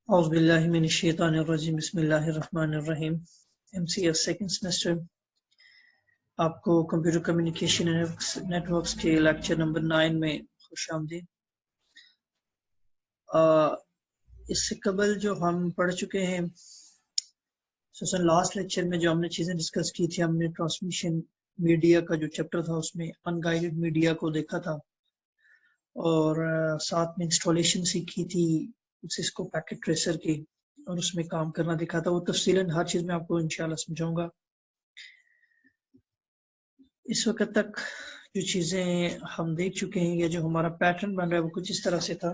औज़ुबिल्लाहिमिनश्शैतानिर्रजीम बिस्मिल्लाहिर्रहमानिर्रहीम। MCS second semester आपको computer communication networks के लेक्चर नंबर 9 में खुशामदीद। इससे कबल जो हम पढ़ चुके हैं लास्ट लेक्चर में जो हमने चीज़ें डिस्कस की थी, हमने ट्रांसमिशन मीडिया का जो चैप्टर था उसमें अनगाइडेड मीडिया को देखा था और साथ में इंस्टॉलेशन सीखी थी सिस्को पैकेट ट्रेसर की और उसमें काम करना दिखा था। वो तफसीलन हर चीज़ में आपको इंशाल्लाह समझाऊंगा। इस वक्त तक जो चीज़ें हम देख चुके हैं या जो हमारा पैटर्न बन रहा है वो कुछ इस तरह से था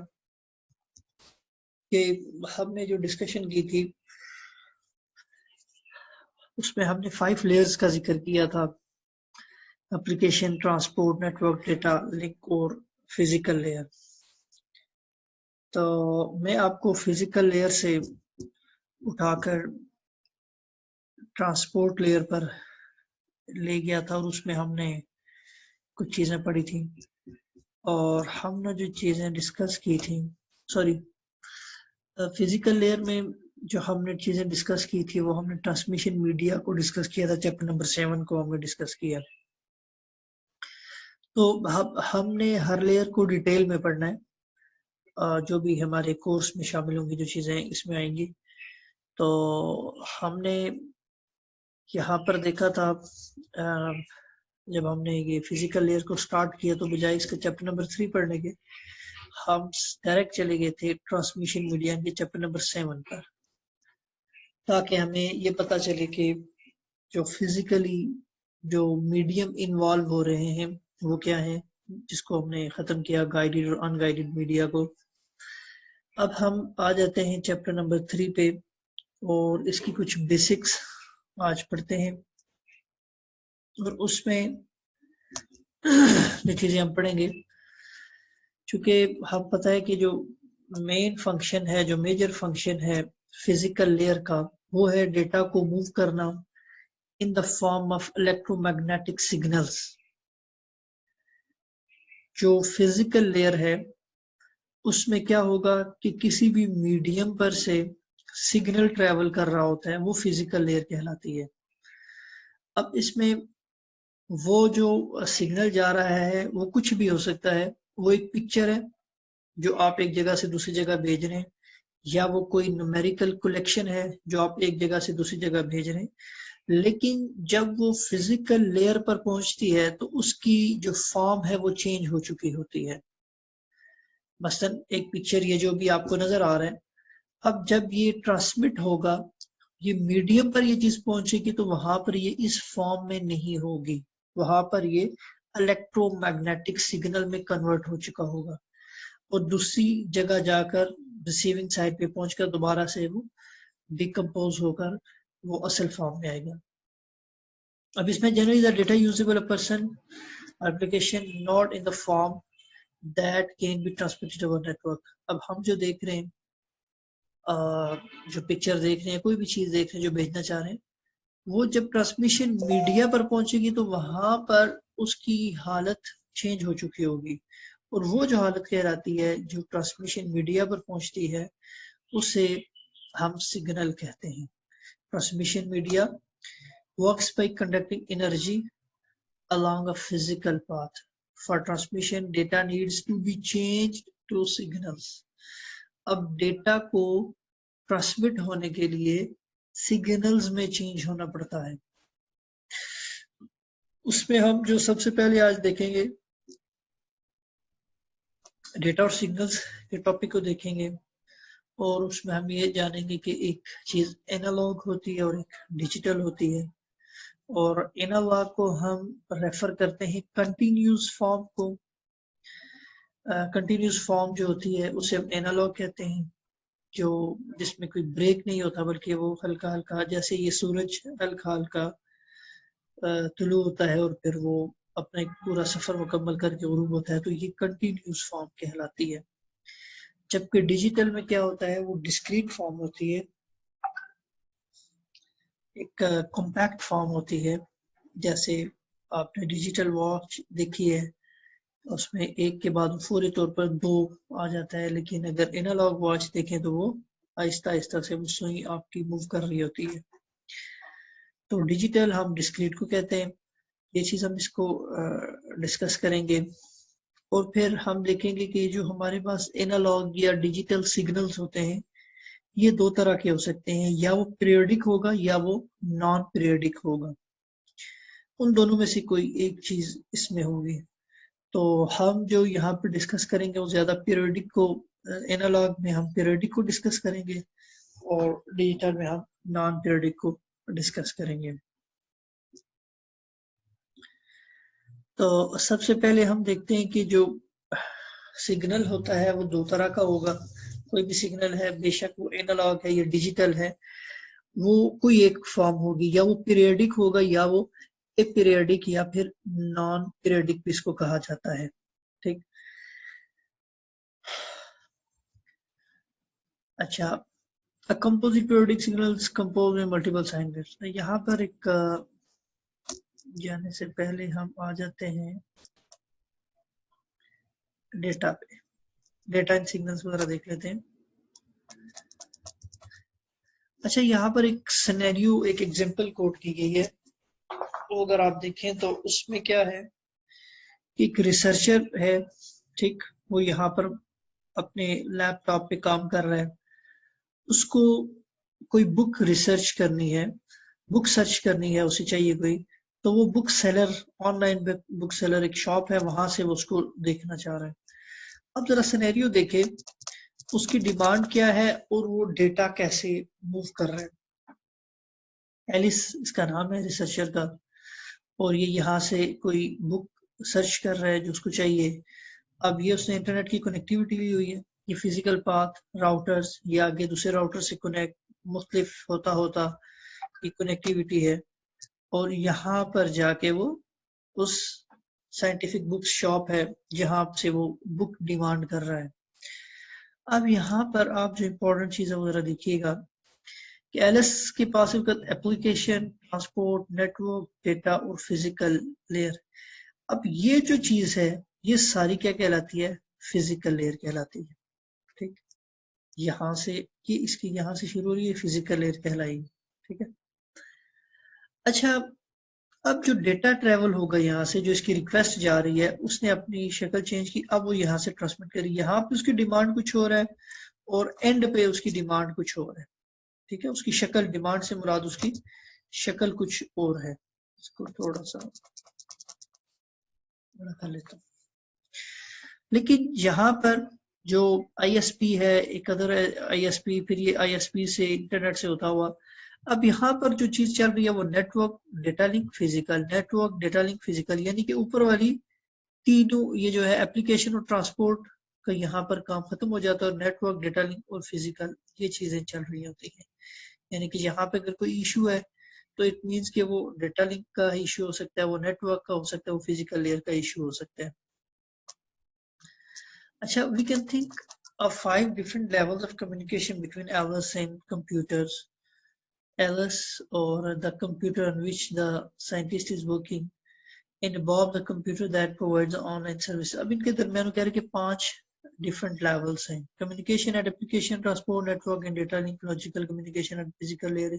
कि हमने जो डिस्कशन की थी उसमें हमने 5 लेयर्स का जिक्र किया था: application, transport, network, data link और फिजिकल लेयर। तो मैं आपको फिजिकल लेयर से उठाकर ट्रांसपोर्ट लेयर पर ले गया था और उसमें हमने कुछ चीज़ें पढ़ी थी और हमने जो चीज़ें डिस्कस की थी फिजिकल लेयर में जो हमने चीज़ें डिस्कस की थी वो हमने ट्रांसमिशन मीडिया को डिस्कस किया था। चैप्टर नंबर 7 को हमने डिस्कस किया। तो हमने हर लेयर को डिटेल में पढ़ना है, जो भी हमारे कोर्स में शामिल होंगी जो चीज़ें इसमें आएंगी। तो हमने यहाँ पर देखा था जब हमने ये फिजिकल लेयर को स्टार्ट किया तो बजाय इसके चैप्टर नंबर 3 पढ़ने के हम डायरेक्ट चले गए थे ट्रांसमिशन मीडिया के चैप्टर नंबर 7 पर, ताकि हमें ये पता चले कि जो फिजिकली जो मीडियम इन्वॉल्व हो रहे हैं वो क्या है, जिसको हमने ख़त्म किया गाइडेड और अनगाइडेड मीडिया को। अब हम आ जाते हैं चैप्टर नंबर 3 पे और इसकी कुछ बेसिक्स आज पढ़ते हैं और उसमें जो चीज़ें हम पढ़ेंगे, चूँकि हम पता है कि जो मेन फंक्शन है, जो मेजर फंक्शन है फिजिकल लेयर का, वो है डेटा को मूव करना in the form of electromagnetic signals. जो फिजिकल लेयर है उसमें क्या होगा कि किसी भी मीडियम पर से सिग्नल ट्रेवल कर रहा होता है, वो फिजिकल लेयर कहलाती है। अब इसमें वो जो सिग्नल जा रहा है वो कुछ भी हो सकता है। वो एक पिक्चर है जो आप एक जगह से दूसरी जगह भेज रहे हैं, या वो कोई न्यूमेरिकल कलेक्शन है जो आप एक जगह से दूसरी जगह भेज रहे हैं। लेकिन जब वो फिजिकल लेयर पर पहुंचती है तो उसकी जो फॉर्म है वो चेंज हो चुकी होती है। मसलन एक पिक्चर ये जो भी आपको नजर आ रहा है, अब जब ये ट्रांसमिट होगा, ये मीडियम पर ये चीज पहुंचेगी तो वहां पर ये इस फॉर्म में नहीं होगी, वहां पर ये इलेक्ट्रोमैग्नेटिक सिग्नल में कन्वर्ट हो चुका होगा और दूसरी जगह जाकर रिसीविंग साइड पे पहुंचकर दोबारा से वो डिकम्पोज होकर वो असल फॉर्म में आएगा। अब इसमें generally the data usable a person application not in the form that can be transmitted over network. अब हम जो देख रहे हैं, जो पिक्चर देख रहे हैं, कोई भी चीज देख रहे हैं जो भेजना चाह रहे हैं, वो जब ट्रांसमिशन मीडिया पर पहुंचेगी तो वहां पर उसकी हालत चेंज हो चुकी होगी और वो जो हालत कहलाती है जो ट्रांसमिशन मीडिया पर पहुंचती है उसे हम सिग्नल कहते हैं। Transmission media works by conducting energy along a physical path. For transmission, data needs to be changed to signals. अब डेटा को ट्रांसमिट होने के लिए सिग्नल्स में चेंज होना पड़ता है। उसमें हम जो सबसे पहले आज देखेंगे डेटा और सिग्नल्स के टॉपिक को देखेंगे और उसमें हम ये जानेंगे कि एक चीज एनालॉग होती है और एक डिजिटल होती है। और एनालॉग को हम रेफर करते हैं कंटिन्यूस फॉर्म को। कंटिन्यूस फॉर्म जो होती है उसे हम एनालॉग कहते हैं, जो जिसमें कोई ब्रेक नहीं होता बल्कि वो हल्का हल्का, जैसे ये सूरज हल्का हल्का तुलू होता है और फिर वो अपना एक पूरा सफर मुकम्मल करके गुरूब होता है, तो ये कंटिन्यूस फॉर्म कहलाती है। जबकि डिजिटल में क्या होता है, वो डिस्क्रीट फॉर्म होती है, एक कॉम्पैक्ट फॉर्म होती है। जैसे आपने डिजिटल वॉच देखी है, उसमें एक के बाद फौरी तौर पर 2 आ जाता है, लेकिन अगर एनालॉग वॉच देखें तो वो आहिस्ता आहिस्ता से वो सुई आपकी मूव कर रही होती है। तो डिजिटल हम डिस्क्रीट को कहते हैं। ये चीज हम इसको डिस्कस करेंगे। और फिर हम देखेंगे कि जो हमारे पास एनालॉग या डिजिटल सिग्नल्स होते हैं ये दो तरह के हो सकते हैं, या वो पीरियोडिक होगा या वो नॉन पीरियोडिक होगा। उन दोनों में से कोई एक चीज इसमें होगी। तो हम जो यहाँ पे डिस्कस करेंगे वो ज्यादा पीरियोडिक को, एनालॉग में हम पीरियोडिक को डिस्कस करेंगे और डिजिटल में हम नॉन पीरियोडिक को डिस्कस करेंगे। तो सबसे पहले हम देखते हैं कि जो सिग्नल होता है वो दो तरह का होगा। कोई भी सिग्नल है, बेशक वो एनालॉग है या डिजिटल है, वो कोई एक फॉर्म होगी, या वो पीरियोडिक होगा या वो अपीरियोडिक या फिर नॉन पीरियोडिक भी इसको कहा जाता है। ठीक। अच्छा, A composite periodic signal is composed में मल्टीपल साइन वेव्स। यहाँ पर एक जाने से पहले हम आ जाते हैं डेटा पे। डेटा एंड सिग्नल्स वगैरह देख लेते हैं। अच्छा, यहाँ पर एक सिनेरियो, एक एग्जांपल कोट की गई है। तो अगर आप देखें तो उसमें क्या है, एक रिसर्चर है, ठीक, वो यहाँ पर अपने लैपटॉप पे काम कर रहा है। उसको कोई बुक रिसर्च करनी है, बुक सर्च करनी है, उसे चाहिए कोई। तो वो book seller, online book seller एक शॉप है, वहां से वो उसको देखना चाह रहा है। अब जरा सिनेरियो देखे, उसकी डिमांड क्या है और वो डेटा कैसे मूव कर रहा है। एलिस इसका नाम है रिसर्चर का, और ये यहाँ से कोई बुक सर्च कर रहा है जो उसको चाहिए। अब ये उसने इंटरनेट की कनेक्टिविटी ली हुई है, ये फिजिकल पाथ राउटर्स या आगे दूसरे राउटर से कनेक्ट मुख्तलिफ होता होता ये कनेक्टिविटी है। और यहाँ पर जाके वो उस साइंटिफिक बुक शॉप है जहाँ से वो बुक डिमांड कर रहा है। अब यहाँ पर आप जो इम्पोर्टेंट चीजें वगैरह देखिएगा कि एलएस के पास एप्लीकेशन, ट्रांसपोर्ट, नेटवर्क, डेटा और फिजिकल लेयर। अब ये जो चीज है ये सारी क्या कहलाती है, फिजिकल लेयर कहलाती है। ठीक, यहाँ से ये इसकी यहाँ से शुरू हो रही है, फिजिकल लेयर कहलाएगी। ठीक है। अच्छा, अब जो डेटा ट्रेवल होगा यहाँ से, जो इसकी रिक्वेस्ट जा रही है, उसने अपनी शक्ल चेंज की, अब वो यहाँ से ट्रांसमिट करी। यहाँ पे उसकी डिमांड कुछ हो रहा है और एंड पे उसकी डिमांड कुछ और है। ठीक है, उसकी शक्ल, डिमांड से मुराद उसकी शक्ल कुछ और है। इसको थोड़ा सा बड़ा कर लेता हूँ। लेकिन यहाँ पर जो आईएसपी है, एक अदर आईएसपी, फिर ये आईएसपी से इंटरनेट से होता हुआ, अब यहाँ पर जो चीज चल रही है वो network, data link, physical. Network, data link, physical, यानी कि ऊपर वाली तीनों, ये जो है एप्लीकेशन और ट्रांसपोर्ट का यहाँ पर काम खत्म हो जाता है, और नेटवर्क, डेटा लिंक और फिजिकल ये चीजें चल रही होती हैं। यानी कि यहाँ पे अगर कोई इशू है तो इट मीन्स कि वो डेटा लिंक का इशू हो सकता है, वो नेटवर्क का हो सकता है, वो फिजिकल लेयर का इशू हो सकता है। अच्छा, we can think of 5 different levels of communication between LS and computers. LS, or the computer on which the scientist is working, and Bob, the computer that provides the online service. अब इनके दरमियान कह रहे कि 5 different levels हैं। Communication at application, transport, network and data link, logical communication at physical layer.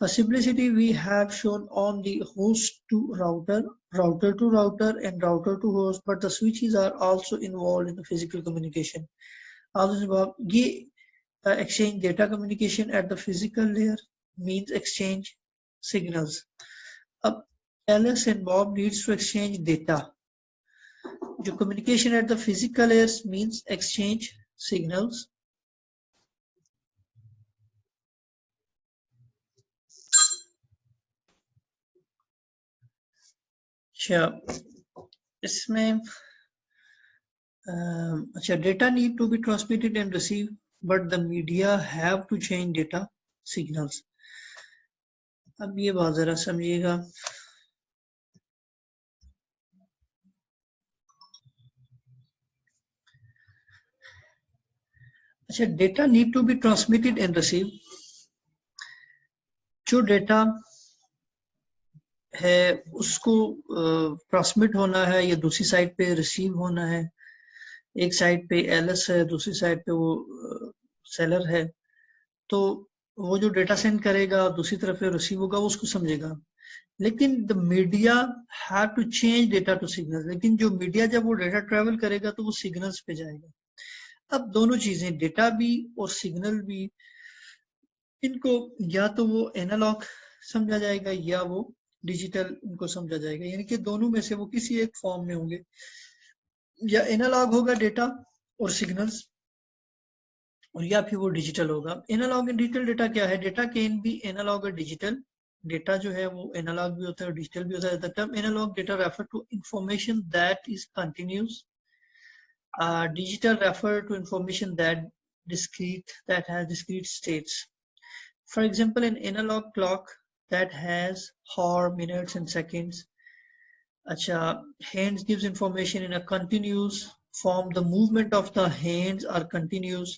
For simplicity, we have shown on the host to router, router to router, and router to host, but the switches are also involved in the physical communication. ये exchange data communication at the physical layer means exchange signals. अब Alice and Bob needs to exchange data. जो communication at the physical layers means exchange signals. अच्छा, इसमें अच्छा, data need to be transmitted and received, but the media have to change data signals. अब ये बात जरा समझिएगा। अच्छा, data need to be transmitted and received. जो data है उसको ट्रांसमिट होना है या दूसरी साइड पे रिसीव होना है। एक साइड पे एलएस है, दूसरी साइड पे वो सेलर है। तो वो जो डेटा सेंड करेगा दूसरी तरफ से रिसीव होगा वो उसको समझेगा। लेकिन the media have to change data to signal, लेकिन जो मीडिया जब वो डेटा ट्रेवल करेगा तो वो सिग्नल्स पे जाएगा। अब दोनों चीजें, डेटा भी और सिग्नल भी, इनको या तो वो एनालॉग समझा जाएगा या वो डिजिटल इनको समझा जाएगा, यानी कि दोनों में से वो किसी एक फॉर्म में होंगे, या एनालॉग होगा डेटा और सिग्नल्स, और या फिर वो डिजिटल होगा। एनालॉग एंड डिजिटल डेटा क्या है? डेटा कैन बी एनालॉग और डिजिटल। डेटा जो है वो एनालॉग भी होता है और डिजिटल भी होता है। The term analogue data refer to information that is continuous. Digital refer to information that has discrete states. For example, an analog clock that has hour, minutes, and seconds. Acha, hands gives information in a continuous form. The movement of the hands are continuous.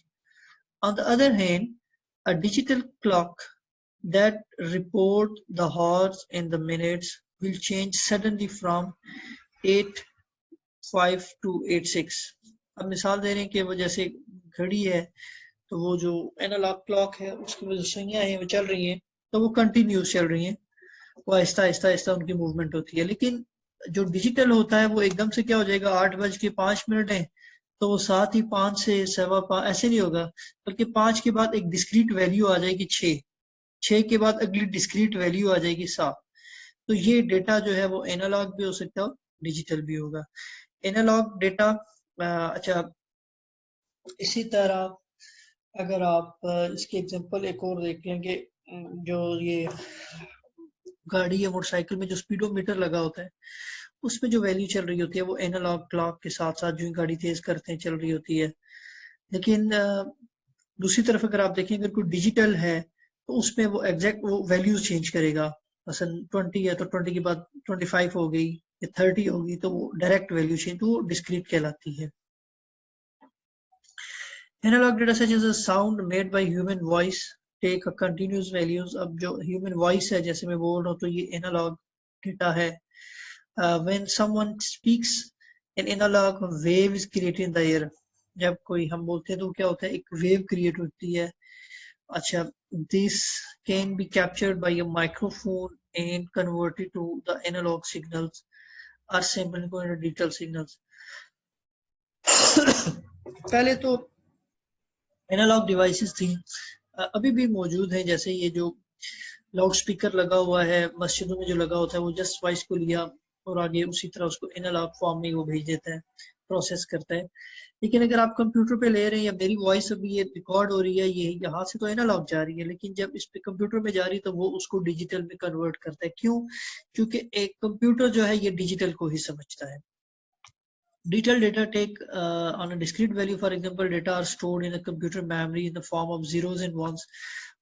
On the other hand, a digital clock that report the hours and the minutes will change suddenly from 8:05 to 8:06. अब मिसाल दे रहे हैं कि वो जैसे घड़ी है, तो वो जो एनालॉग क्लॉक है उसकी जो सुइयां हैं वो चल रही हैं, तो वो कंटिन्यूस चल रही हैं, वो आहिस्ता आहिस्ता आहिस्ता उनकी मूवमेंट होती है। लेकिन जो डिजिटल होता है वो एकदम से क्या हो जाएगा, 8:05 है तो वो 7 ही 5 से 5:15 ऐसे नहीं होगा, बल्कि 5 के बाद एक डिस्क्रीट वैल्यू आ जाएगी 6 के बाद अगली डिस्क्रीट वैल्यू आ जाएगी 7। तो ये डेटा जो है वो एनालॉग भी हो सकता है, डिजिटल भी होगा। एनालॉग डेटा, अच्छा इसी तरह अगर आप इसके एग्जांपल एक और देखें कि जो ये गाड़ी या मोटरसाइकिल में जो स्पीडोमीटर लगा होता है उसमें जो वैल्यू चल रही होती है वो एनालॉग क्लॉक के साथ साथ जो गाड़ी तेज करते हैं चल रही होती है। लेकिन दूसरी तरफ अगर आप देखें अगर कोई डिजिटल है तो उसमें वो एग्जैक्ट वो वैल्यूज चेंज करेगा। मसलन 20 है तो 20 के बाद 25 हो गई या 30 होगी, तो वो डायरेक्ट वैल्यू चेंज, तो वो डिस्क्रीट कहलाती है। Analog data such as a sound made by human voice take a continuous values। अब जो human voice है जैसे मैं बोल रहा हूँ तो ये analog data है। When someone speaks, an analog wave is created in the air। जब कोई हम बोलते हैं तो क्या होता है, एक wave create होती है। अच्छा, this can be captured by a microphone and converted to the analog signals or sampled into digital signals। पहले तो एनालॉग डिवाइसेस थी, अभी भी मौजूद हैं, जैसे ये जो लाउड स्पीकर लगा हुआ है मस्जिदों में जो लगा होता है वो जस्ट वॉइस को लिया और आगे उसी तरह उसको एनालॉग फॉर्म में वो भेज देता है, प्रोसेस करता है। लेकिन अगर आप कंप्यूटर पे ले रहे हैं या मेरी वॉइस अभी ये रिकॉर्ड हो रही है, ये यहाँ से तो एनालॉग जा रही है, लेकिन जब इस पे कंप्यूटर में जा रही है तो वो उसको डिजिटल में कन्वर्ट करता है। क्यों? क्योंकि एक कंप्यूटर जो है ये डिजिटल को ही समझता है। Detailed data take on a discrete value, for example, data are stored in a computer memory in the form of zeros and ones,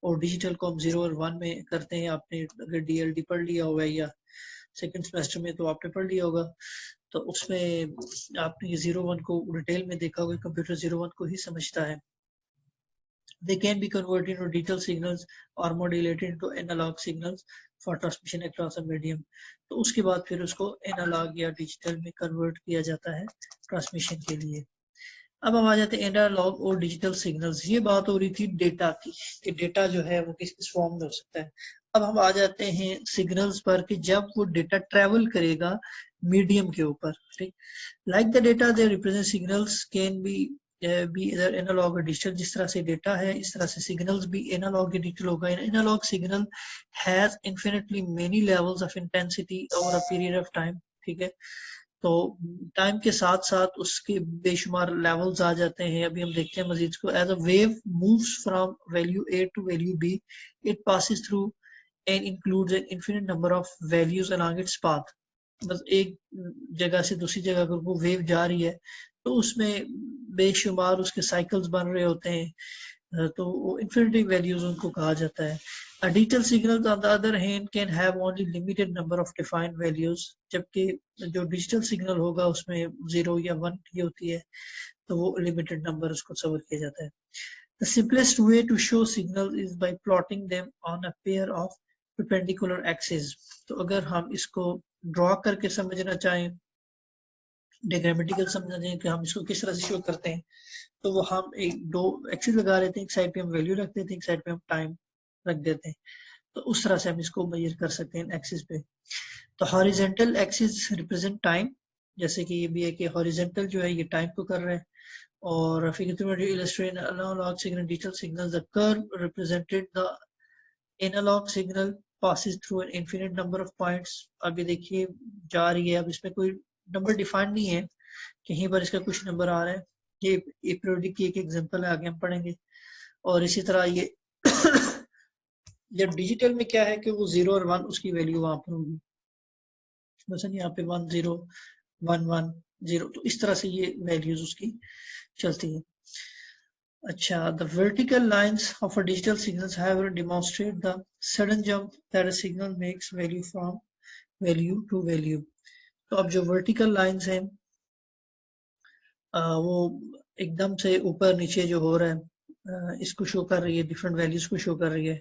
और डिजिटल को हम 0 और 1 में करते हैं। आपने अगर DLD पढ़ लिया होगा या सेकंड सेमेस्टर में तो आपने पढ़ लिया होगा, तो उसमें आपने ये 0-1 को डिटेल में देखा होगा, कंप्यूटर 0-1 को ही समझता है। They can be converted into digital signals or modulated into analog signals for transmission across a medium। तो उसके बाद फिर उसको एनालॉग या डिजिटल में कन्वर्ट किया जाता है ट्रांसमिशन के लिए। अब हम आ जाते हैं एनालॉग और डिजिटल सिग्नल्स। ये बात हो रही थी डेटा की कि डेटा जो है वो किस किस फॉर्म में हो सकता है। अब हम आ जाते हैं सिग्नल्स पर कि जब वो डेटा ट्रेवल करेगा मीडियम के ऊपर। ठीक, like the data they represent signals can B इधर एनालॉग और डिजिटल। जिस तरह से डेटा है इस तरह से सिग्नल्स भी एनालॉग या डिजिटल होगा। Analogue signal has infinitely many levels of intensity over a period of time. ठीक है, तो टाइम के साथ साथ उसके बेशुमार लेवल्स आ जाते हैं। अभी हम देखते हैं मजीद को। As a wave moves from value A to value B, it passes through and includes an infinite number of values along its path. बस एक जगह से दूसरी जगह अगर वो वेव जा रही है तो उसमें बेशुमार उसके साइकिल्स बन रहे होते हैं, तो वो इन्फिनिटी वैल्यूज उनको कहा जाता है। A digital signal on the other hand can have only limited number of defined values। जबकि जो डिजिटल सिग्नल होगा उसमें 0 या 1 की होती है, तो वो लिमिटेड नंबर उसको सवर किया जाता है। The simplest way to show signal is by plotting them on a pair of perpendicular axes। तो अगर हम इसको ड्रॉ करके समझना चाहें डिग्रामेटिकल समझ जाए कि हम इसको किस तरह से शो करते हैं, तो वो हम एक दो एक्सिस लगा लेते हैं, एक साइड पे हम वैल्यू रख देते हैं, एक साइड पे हम टाइम रख देते हैं, तो उस तरह से हम इसको मेजर कर सकते हैं एक्सिस पे। तो हॉरिजेंटल एक्सिस रिप्रेजेंट टाइम, जैसे कि ये भी है कि हॉरिजेंटल जो है ये टाइम को कर रहा है, और फिगर में illustrate analogue signal digital signal, the curve represented the analogue signal passes through an infinite number of points। अभी देखिए जा रही है, अब इसमें कोई नंबर डिफाइंड नहीं है, कहीं पर इसका कुछ नंबर आ रहा है, ये पीरियोडिक की एक एग्जांपल है, आगे हम पढ़ेंगे। और इसी तरह ये जब डिजिटल में क्या है कि वो 0 और 1 उसकी वैल्यू वहां पर होगी, मतलब यहाँ पे 1 0 1 1 0, तो इस तरह से ये वैल्यूज उसकी चलती है। अच्छा, the vertical lines of a digital signals however demonstrate the sudden jump that a signal makes value from value to value। तो अब जो vertical lines हैं वो एकदम से ऊपर नीचे जो हो रहा है इसको शो कर रही है, डिफरेंट वैल्यूज को शो कर रही है।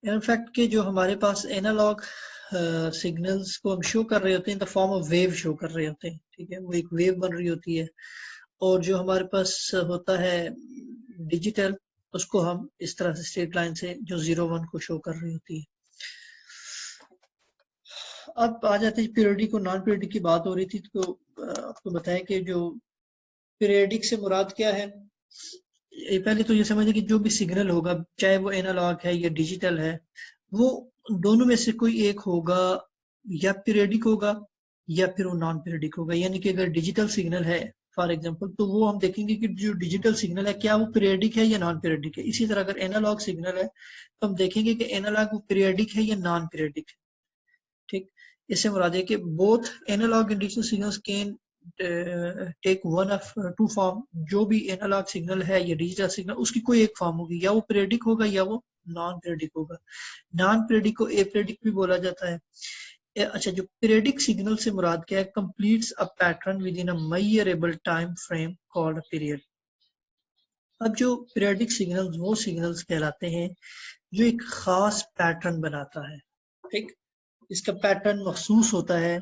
इनफैक्ट के जो हमारे पास एनालॉग सिग्नल्स को हम शो कर रहे होते हैं in the form of wave show कर रहे होते हैं, ठीक है, वो एक वेव बन रही होती है। और जो हमारे पास होता है डिजिटल, उसको हम इस तरह से स्ट्रेट लाइन से जो 0 1 को शो कर रही होती है। अब आ जाते हैं पीरियडिक और नॉन पीरियडिक की बात हो रही थी, तो आपको बताया कि जो पीरियडिक से मुराद क्या है। पहले तो ये समझिए कि जो भी सिग्नल होगा, चाहे वो एनालॉग है या डिजिटल है, वो दोनों में से कोई एक होगा, या पीरियडिक होगा या फिर वो नॉन पीरियडिक होगा। यानी कि अगर डिजिटल सिग्नल है फॉर एग्जांपल, तो वो हम देखेंगे कि जो डिजिटल सिग्नल है क्या वो पीरियडिक है या नॉन पीरियडिक है। इसी तरह अगर एनालॉग सिग्नल है तो हम देखेंगे कि एनालॉग वो पीरियडिक है या नॉन पीरियडिक है, ठीक। इससे मुराद है कि both analogue and digital signals can take one of two form. जो भी एनालॉग सिग्नल है या डिजिटल सिग्नल, उसकी कोई एक फॉर्म होगी, या वो पीरियडिक होगा या वो नॉन पीरियडिक होगा। नॉन पीरियडिक को एपीरियडिक भी बोला जाता है। अच्छा, जो पीरियडिक सिग्नल से मुराद क्या है, completes a pattern with in a measurable time frame called a period. अब जो पीरियडिक सिग्नल्स वो सिग्नल्स कहलाते हैं जो एक खास पैटर्न बनाता है, ठीक। इसका पैटर्न मखसूस होता है,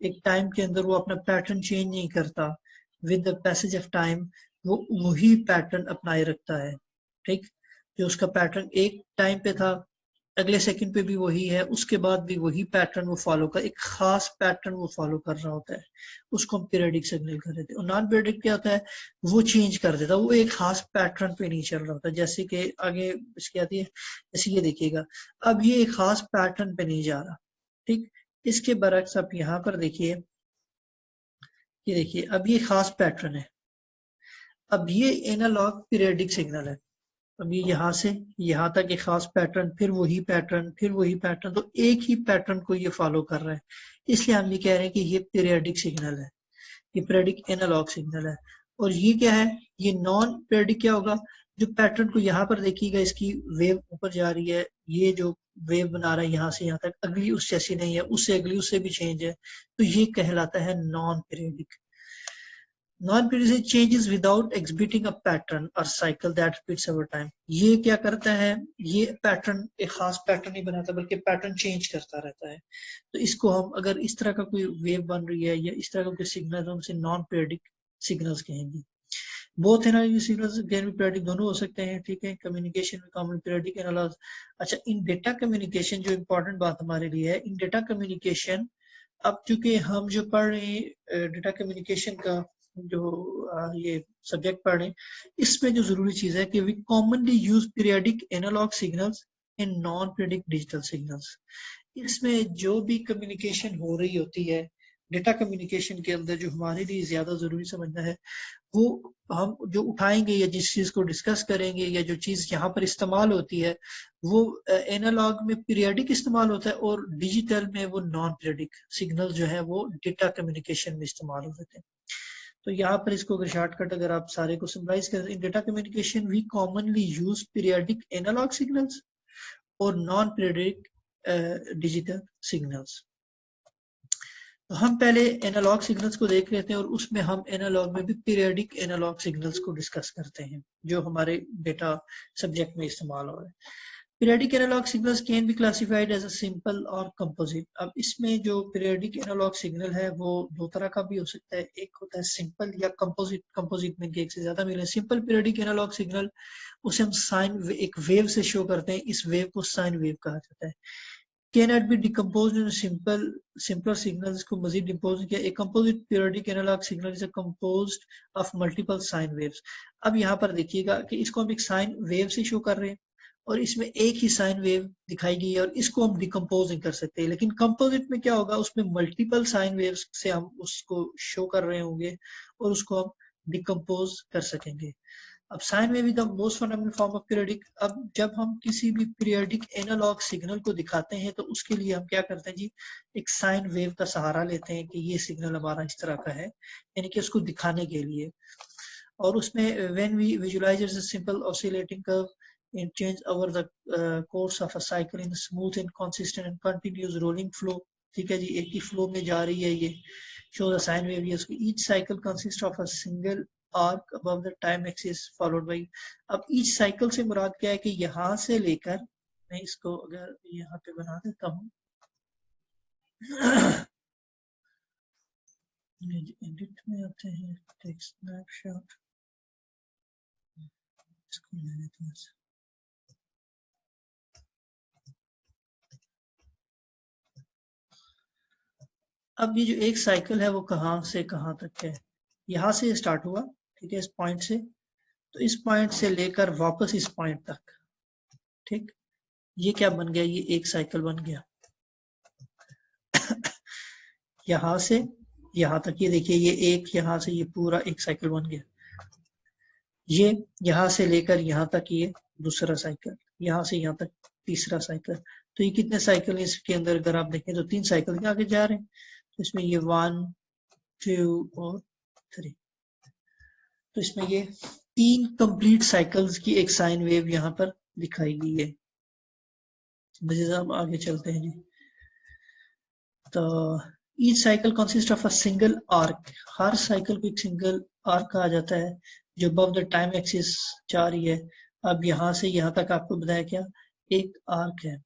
एक टाइम के अंदर वो अपना पैटर्न चेंज नहीं करता, with the passage of time वो वही पैटर्न अपनाए रखता है, ठीक। जो उसका पैटर्न एक टाइम पे था, अगले सेकंड पे भी वही है, उसके बाद भी वही पैटर्न वो फॉलो कर, एक खास पैटर्न वो फॉलो कर रहा होता है, उसको हम पीरियडिक सिग्नल कर देते हैं। और नॉन पीरियडिक क्या होता है, वो चेंज कर देता है, वो एक खास पैटर्न पे नहीं चल रहा होता। जैसे कि आगे इसकी आती है, जैसे ये देखिएगा, अब ये एक खास पैटर्न पे नहीं जा रहा, ठीक। इसके बरक्स आप यहाँ पर देखिए, ये देखिए अब ये खास पैटर्न है, अब ये एनालॉग पीरियडिक सिग्नल है। अब ये यहाँ से यहाँ तक एक खास पैटर्न, फिर वही पैटर्न, फिर वही पैटर्न, तो एक ही पैटर्न को ये फॉलो कर रहा है, इसलिए हम ये कह रहे हैं कि ये पीरियडिक सिग्नल है, ये पीरियडिक एनालॉग सिग्नल है। और ये क्या है, ये नॉन पीरियडिक क्या होगा, जो पैटर्न को यहाँ पर देखिएगा, इसकी वेव ऊपर जा रही है, ये जो वेव बना रहा है यहाँ से यहाँ तक, अगली उस जैसी नहीं है, उससे अगली उससे भी चेंज है, तो ये कहलाता है non periodic. Non-periodic changes without exhibiting a pattern or cycle that repeats over time। ये क्या करता है, ये पैटर्न एक खास पैटर्न नहीं बनाता, बल्कि पैटर्न चेंज करता रहता है। तो इसको हम अगर इस तरह का कोई वेव बन रही है या इस तरह का कोई सिग्नल, तो हम इसे नॉन पीरियडिक सिग्नल्स कहेंगे। Both analogue signals can be periodic, दोनों हो सकते हैं, ठीक है। कम्युनिकेशन में कॉमन पीरियडिक एनालॉग। अच्छा, इन डेटा कम्युनिकेशन जो इम्पोर्टेंट बात हमारे लिए है, इन डेटा कम्युनिकेशन, अब चूंकि हम जो पढ़ रहे हैं डेटा कम्युनिकेशन का जो ये सब्जेक्ट पढ़ रहे हैं, इसमें जो जरूरी चीज है कि we commonly use periodic analogue signals in non periodic digital signals. इसमें जो भी कम्युनिकेशन हो रही होती है डेटा कम्युनिकेशन के अंदर, जो हमारे लिए ज्यादा जरूरी समझना है, वो हम जो उठाएंगे या जिस चीज को डिस्कस करेंगे या जो चीज यहाँ पर इस्तेमाल होती है, वो एनालॉग में पीरियडिक इस्तेमाल होता है और डिजिटल में वो नॉन पीरियडिक सिग्नल जो है वो डेटा कम्युनिकेशन में इस्तेमाल होते हैं। तो यहाँ पर इसको अगर शॉर्टकट अगर आप सारे को समराइज करें, in data communication we commonly use periodic analogue signals और नॉन पीरियडिक डिजिटल सिग्नल्स। तो हम पहले एनालॉग सिग्नल्स को देख लेते हैं और उसमें हम एनालॉग में भी पीरियडिक एनालॉग सिग्नल्स को डिस्कस करते हैं जो हमारे डेटा सब्जेक्ट में इस्तेमाल हो रहे हैं। Periodic analogue signals can be classified as a simple और कंपोजिट। अब इसमें जो पीरियडिक एनालॉग सिग्नल है वो दो तरह का भी हो सकता है, एक होता है सिंपल या कंपोजिट। कंपोजिट में एक से ज्यादा मिले। सिंपल पीरियडिक एनालॉग सिग्नल उसे हम साइन एक वेव से शो करते हैं, इस वेव को साइन वेव कहा जाता है। cannot be decomposed in simpler signals को मजीद डिम्पोज किया। A composite periodic analog signal is composed of multiple sine waves। अब यहाँ पर देखिएगा कि इसको हम एक साइन वेव से शो कर रहे हैं और इसमें एक ही साइन वेव दिखाई गई है और इसको हम डिकम्पोज नहीं कर सकते। लेकिन कंपोजिट में क्या होगा, उसमें मल्टीपल साइन वेव्स से हम उसको शो कर रहे होंगे और उसको हम डिकम्पोज कर सकेंगे। अब sign wave is the most fundamental form of periodic. अब जब हम किसी भी पीरियडिक एनालॉग सिग्नल को दिखाते हैं तो उसके लिए हम क्या करते हैं जी, एक साइन वेव का सहारा लेते हैं कि ये सिग्नल हमारा इस तरह का है, यानी कि उसको दिखाने के लिए। और उसमें when we visualise it a simple oscillating curve and change over the course of a cycle in smooth and consistent and continuous rolling flow। ठीक है जी, एक ही फ्लो में जा रही है ये। show the sine wave है, each cycle consists of a single arc above the time axis followed by। अब each cycle से मुराद क्या है कि यहाँ से लेकर, मैं इसको अगर यहाँ पे बना देता हूँ एडिट में आते हैं, टेक स्नैपशॉट, इसको ले लेते हैं। अब ये जो एक साइकिल है वो कहाँ से कहाँ तक है, यहाँ से स्टार्ट हुआ, ठीक है, इस पॉइंट से, तो इस पॉइंट से लेकर वापस इस पॉइंट तक, ठीक, ये क्या बन गया, ये एक साइकिल बन गया। यहाँ से यहाँ तक ये देखिए, ये एक, यहाँ से ये पूरा एक साइकिल बन गया। ये यहाँ से लेकर यहाँ तक ये दूसरा साइकिल, यहाँ से यहाँ तक तीसरा साइकिल। तो ये कितने साइकिल इसके अंदर अगर आप देखें तो 3 साइकिल के आगे जा रहे हैं। तो इसमें ये 1 2 और 3, तो इसमें ये 3 कंप्लीट साइकिल्स की एक साइन वेव यहाँ पर दिखाई गई है। मजीद हम आगे चलते हैं जी। तो each cycle consist of a single arc. Her cycle को एक सिंगल आर्क कहा जाता है जो अबव द टाइम एक्सिस जा रही है। अब यहाँ से यहाँ तक आपको बताया क्या, एक आर्क है।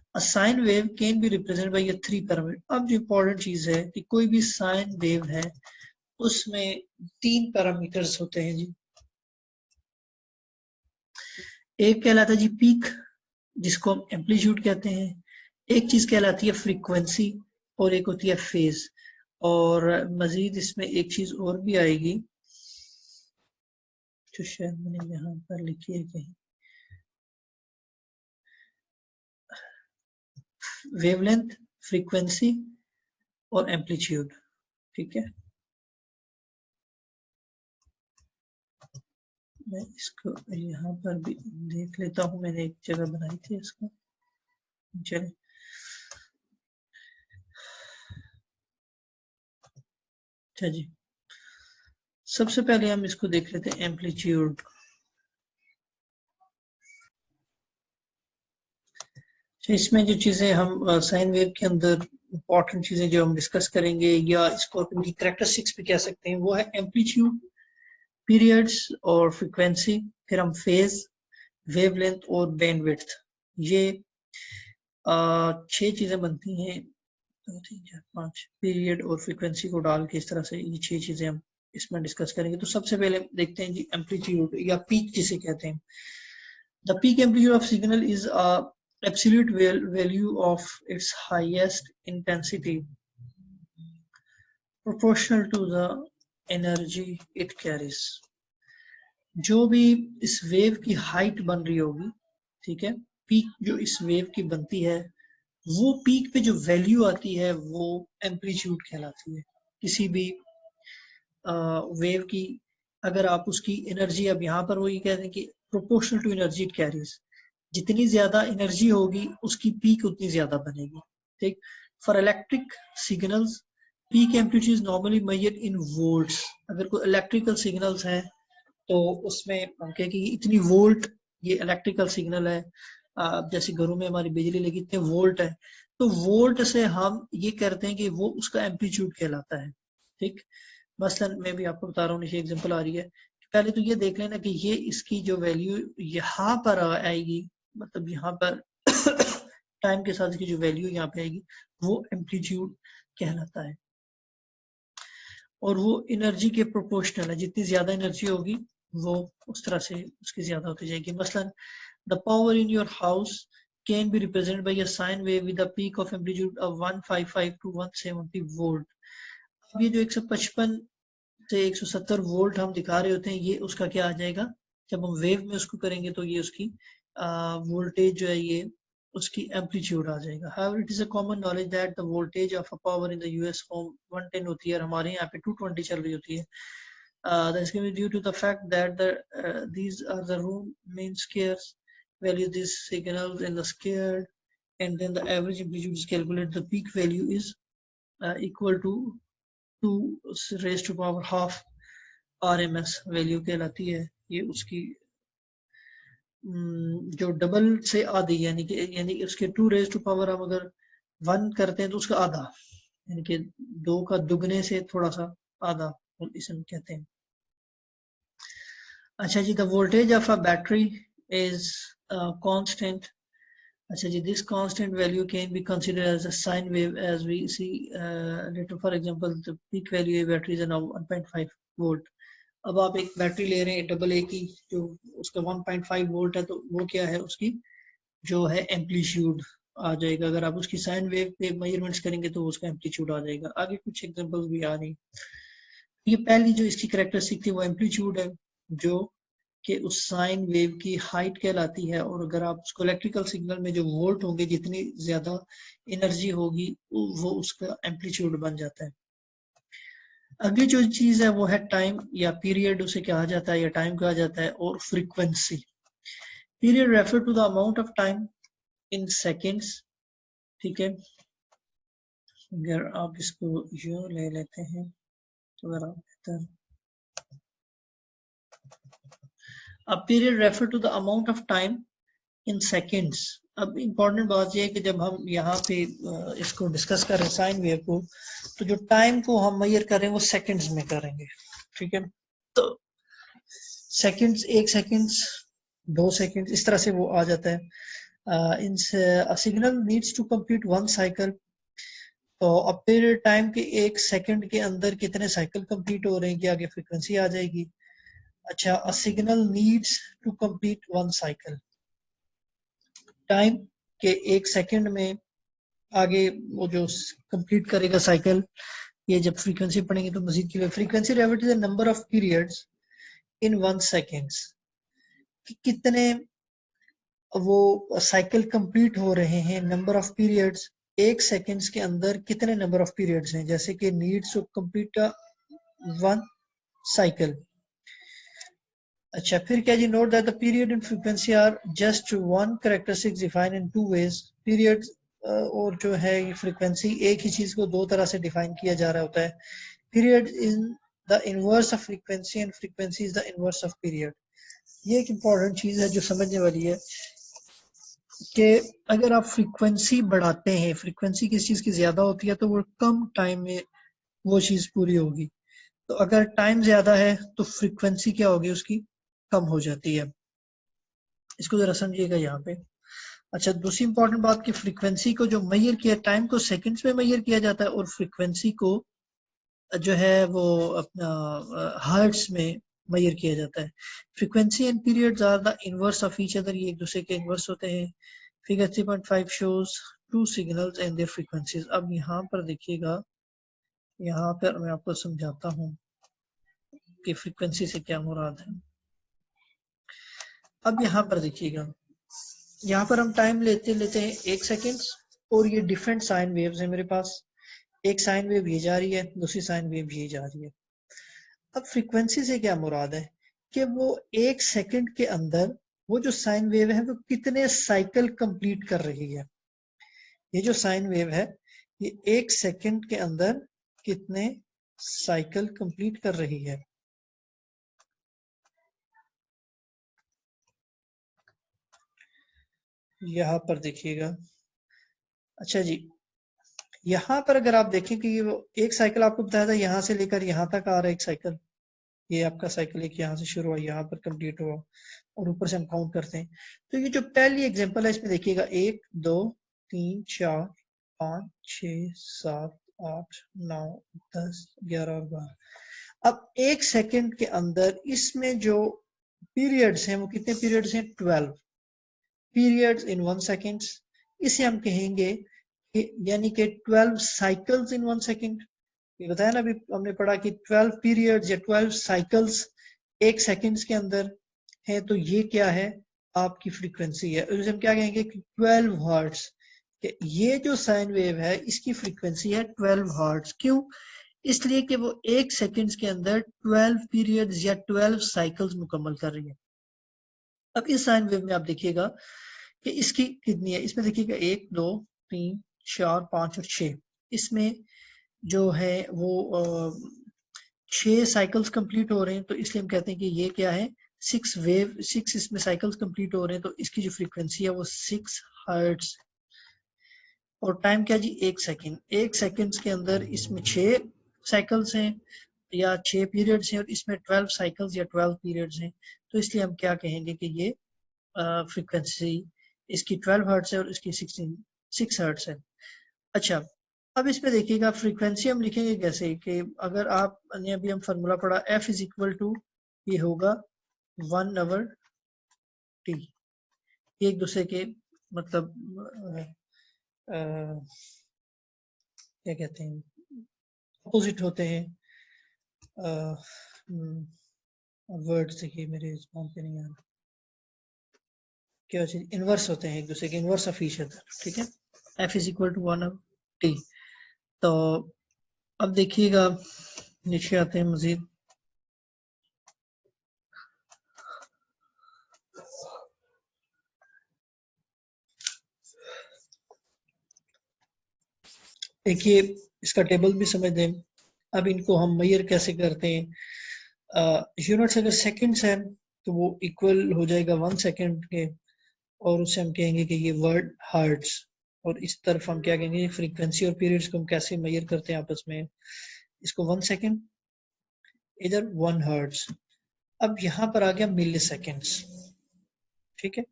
A sine wave can be represented by a 3 parameter. अब जो इम्पोर्टेंट चीज है कि कोई भी साइन वेव है उसमें 3 पैरामीटर्स होते हैं जी। एक कहलाता है जी पीक, जिसको हम एम्पलीट्यूड कहते हैं। एक चीज कहलाती है फ्रीक्वेंसी और एक होती है फेज। और मजीद इसमें एक चीज और भी आएगी जो शायद मैंने यहाँ पर लिखी है कहीं, वेवलेंथ, फ्रीक्वेंसी और एम्पलीट्यूड, ठीक है। मैं इसको यहाँ पर भी देख लेता हूँ, मैंने एक जगह बनाई थी इसको, चलिए। अच्छा जी, सबसे पहले हम इसको देख लेते हैं एम्पलीट्यूड। इसमें जो चीजें हम साइन वेव के अंदर इंपॉर्टेंट चीजें जो हम डिस्कस करेंगे या इसको अपनी कैरेक्टरिस्टिक्स भी कह सकते हैं, वो है एम्पलीट्यूड, पीरियड्स और फ्रीक्वेंसी, फिर हम फेज, वेवलेंथ और बैंडविड्थ। ये 6 चीजें बनती हैं, 2 3 4 5 पीरियड और फ्रीक्वेंसी को डाल के, इस तरह से ये 6 चीजें हम इसमें डिस्कस करेंगे। तो सबसे पहले देखते हैं जी एम्पलीट्यूड या पीक जिसे कहते हैं। The peak amplitude of signal is absolute value of its highest intensity proportional to the energy it carries। जो भी इस वेव की हाइट बन रही होगी, ठीक है, पीक जो इस वेव की बनती है, वो पीक पे जो वैल्यू आती है वो एम्पलीट्यूड कहलाती है। किसी भी वेव की अगर आप उसकी एनर्जी, अब यहाँ पर वो ये कहते हैं कि proportional to energy it carries, जितनी ज्यादा एनर्जी होगी उसकी पीक उतनी ज्यादा बनेगी, ठीक। For electric signals peak amplitude is normally measured in volts. अगर कोई इलेक्ट्रिकल सिग्नल्स है तो उसमें हम कहें कि इतनी वोल्ट ये इलेक्ट्रिकल सिग्नल है, जैसे घरों में हमारी बिजली लगी इतने वोल्ट है, तो वोल्ट से हम ये करते हैं कि वो उसका एम्पलीट्यूड कहलाता है, ठीक। मसलन मैं भी आपको बता रहा हूँ, नीचे एग्जांपल आ रही है। पहले तो ये देख लेना कि ये इसकी जो वैल्यू यहाँ पर आएगी मतलब यहाँ पर टाइम के साथ की जो वैल्यू यहाँ पे आएगी वो एम्पलीट्यूड कहलाता है, और वो एनर्जी के प्रोपोर्शनल है, जितनी ज्यादा एनर्जी होगी वो उस तरह से उसकी ज्यादा होती जाएगी। मसलन the power in your house can be represented by a sine wave with a peak of amplitude of 155 to 170 volt. अब ये जो 155 से 170 वोल्ट हम दिखा रहे होते हैं, ये उसका क्या आ जाएगा, जब हम वेव में उसको करेंगे तो ये उसकी वोल्टेज जो है ये उसकी एम्पलीट्यूड आ जाएगा। However, it is a common knowledge that the voltage of a power in the US home 110 होती है और हमारे यहाँ पे 220 चल रही होती है। That is due to the fact that these are the room main squares value these signals in the squared, and then the average amplitude is calculated. The peak value is equal to 2 raised to power half RMS value कहलाती है। ये उसकी जो double से आधी यानी कि उसके 2 रेज टू पावर हम अगर 1 करते हैं तो उसका आधा, यानी कि 2 का दुगने से थोड़ा सा आधा इसे कहते हैं। अच्छा जी, the voltage of a battery is constant. अच्छा जी, this constant value can be considered as a sine wave as we see later. For example the peak value of battery is now 1.5 volt. अब आप एक battery ले रहे हैं double A की, जो उसका 1.5 वोल्ट है, तो वो क्या है, उसकी जो है एम्पलीट्यूड आ जाएगा। अगर आप उसकी साइन वेव पे मेजरमेंट्स करेंगे तो उसका एम्पलीट्यूड आ जाएगा। आगे कुछ एग्जांपल्स भी आ रही। ये पहली जो इसकी कैरेक्टरिस्टिक थी वो एम्पलीट्यूड है, जो कि उस साइन वेव की हाइट कहलाती है, और अगर आप उसको इलेक्ट्रिकल सिग्नल में जो वोल्ट होंगे, जितनी ज्यादा एनर्जी होगी वो उसका एम्पलीट्यूड बन जाता है। अगली जो चीज है वो है टाइम या पीरियड, उसे कहा जाता है या टाइम कहा जाता है, और frequency. Period refer to the amount of time in seconds, ठीक है। अगर आप इसको यूं ले लेते हैं तो अगर आप बेहतर, अब period refer to the amount of time in seconds. अब इम्पोर्टेंट बात यह है कि जब हम यहाँ पे इसको डिस्कस कर रहे हैं साइन वेव को, तो जो टाइम को हम मेजर कर रहे हैं वो सेकेंड्स में करेंगे, ठीक है। तो सेकेंड्स, 1 सेकेंड्स, 2 सेकेंड्स, इस तरह से वो आ जाता है। In signal needs to complete 1 cycle, तो अब पीरियड टाइम के 1 सेकंड के अंदर कितने साइकिल कंप्लीट हो रहे हैं कि आगे फ्रीक्वेंसी आ जाएगी। अच्छा, a signal needs to complete 1 cycle, time के 1 सेकंड में आगे वो जो कंप्लीट करेगा साइकिल, ये जब फ्रीक्वेंसी पढ़ेंगे तो मजीद clear. Frequency refer to the number of periods in 1 seconds, कि कितने वो साइकिल कंप्लीट हो रहे हैं, नंबर ऑफ पीरियड्स 1 सेकेंड्स के अंदर कितने नंबर ऑफ पीरियड्स हैं, जैसे कि नीड्स टू कंप्लीट 1 साइकिल। अच्छा, फिर क्या जी, note that the period and frequency are just one characteristics define in 2 ways. Period और जो है ये फ्रीक्वेंसी, एक ही चीज को 2 तरह से डिफाइन किया जा रहा होता है। Period is the inverse of frequency and frequency is the inverse of period. ये एक इम्पॉर्टेंट चीज है जो समझने वाली है कि अगर आप फ्रीक्वेंसी बढ़ाते हैं, फ्रीक्वेंसी किस चीज की ज्यादा होती है तो वो कम टाइम में वो चीज पूरी होगी, तो अगर टाइम ज्यादा है तो फ्रीक्वेंसी क्या होगी, उसकी कम हो जाती है। इसको जरा समझिएगा यहाँ पे। अच्छा, दूसरी इंपॉर्टेंट बात कि फ्रीक्वेंसी को जो मेजर किया, टाइम को सेकंड्स में मेजर किया जाता है, और फ्रीक्वेंसी को जो है वो अपना हर्ट्ज में मेजर किया जाता है। Frequency and periods are the inverse of each other, ये एक दूसरे के इनवर्स होते हैं। Figure 3.5 shows 2 signals and their frequencies। अब यहाँ पर देखिएगा, यहाँ पर मैं आपको समझाता हूँ कि फ्रीक्वेंसी से क्या मुराद है। अब यहाँ पर देखिएगा, यहाँ पर हम टाइम लेते हैं 1 सेकेंड, और ये डिफरेंट साइन वेव्स है मेरे पास। एक साइन वेव ये जा रही है, दूसरी साइन वेव ये जा रही है। अब फ्रीक्वेंसी से क्या मुराद है कि वो 1 सेकेंड के अंदर वो जो साइन वेव है वो कितने साइकिल कंप्लीट कर रही है। ये जो साइन वेव है ये 1 सेकेंड के अंदर कितने साइकिल कंप्लीट कर रही है। यहाँ पर देखिएगा। अच्छा जी, यहाँ पर अगर आप देखें कि वो एक साइकिल आपको बताया था यहाँ से लेकर यहाँ तक आ रहा है एक साइकिल, ये आपका साइकिल एक यहाँ से शुरू हुआ, यहाँ पर कंप्लीट हुआ, और ऊपर से हम काउंट करते हैं। तो ये जो पहली एग्जांपल है इसमें देखिएगा 1 2 3 4 5 6 7 8 9 10 11 और 12। अब 1 सेकंड के अंदर इसमें जो पीरियड्स हैं वो कितने पीरियड्स हैं? 12 पीरियड्स इन 1 सेकंड। इसे हम कहेंगे यानी कि 12 साइकिल्स इन 1 सेकंड। ये बताया ना, अभी हमने पढ़ा कि 12 पीरियड्स या 12 साइकिल्स 1 सेकंड्स के अंदर है। तो ये क्या है? आपकी फ्रीक्वेंसी है। और हम क्या कहेंगे कि 12 हर्ट्ज। ये जो साइन वेव है इसकी फ्रीक्वेंसी है 12 हर्ट्ज। क्यों? इसलिए कि वो 1 सेकंड्स के अंदर 12 पीरियड्स या 12 साइकिल्स मुकम्मल कर रही है। अब इस साइन वेव में आप देखिएगा कि इसकी कितनी है। इसमें देखिएगा 1 2 3 4 5 और 6। इसमें जो है वो 6 साइकिल्स कंप्लीट हो रहे हैं। तो इसलिए हम कहते हैं कि ये क्या है? 6 इसमें साइकिल्स कंप्लीट हो रहे हैं। तो इसकी जो फ्रीक्वेंसी है वो 6 हर्ट्ज। और टाइम क्या जी? 1 सेकंड। 1 सेकंड के अंदर इसमें 6 साइकिल्स हैं या 6 पीरियड्स हैं, और इसमें 12 साइकिल्स या 12 पीरियड्स हैं। तो इसलिए हम क्या कहेंगे कि ये फ्रीक्वेंसी इसकी 12 हर्ट्ज है और इसकी 6 हर्ट्ज है। अच्छा, अब इसमें देखिएगा फ्रीक्वेंसी हम लिखेंगे कैसे कि अगर आपने अभी हम फार्मूला पढ़ा F इज इक्वल टू, ये होगा 1/t। एक दूसरे के मतलब क्या कहते हैं, अपोजिट होते हैं। वर्ड देखिए मेरे जबान पे नहीं आ रहा, क्या चीज, इनवर्स होते हैं एक दूसरे के, इनवर्स ऑफ ईच अदर। ठीक है, F is equal to 1/t। तो अब देखिएगा नीचे आते हैं मजीद। देखिए इसका टेबल भी समझ दें। अब इनको हम मेजर कैसे करते हैं? यूनिट्स अगर सेकंड्स है तो वो इक्वल हो जाएगा 1 सेकंड के, और उससे हम कहेंगे कि ये वर्ड हर्ट्ज। और इस तरफ हम क्या कहेंगे? फ्रीक्वेंसी और पीरियड्स को हम कैसे मेजर करते हैं आपस में? इसको 1 सेकंड, इधर 1 हर्ट्ज। अब यहाँ पर आ गया मिली सेकेंड्स। ठीक है,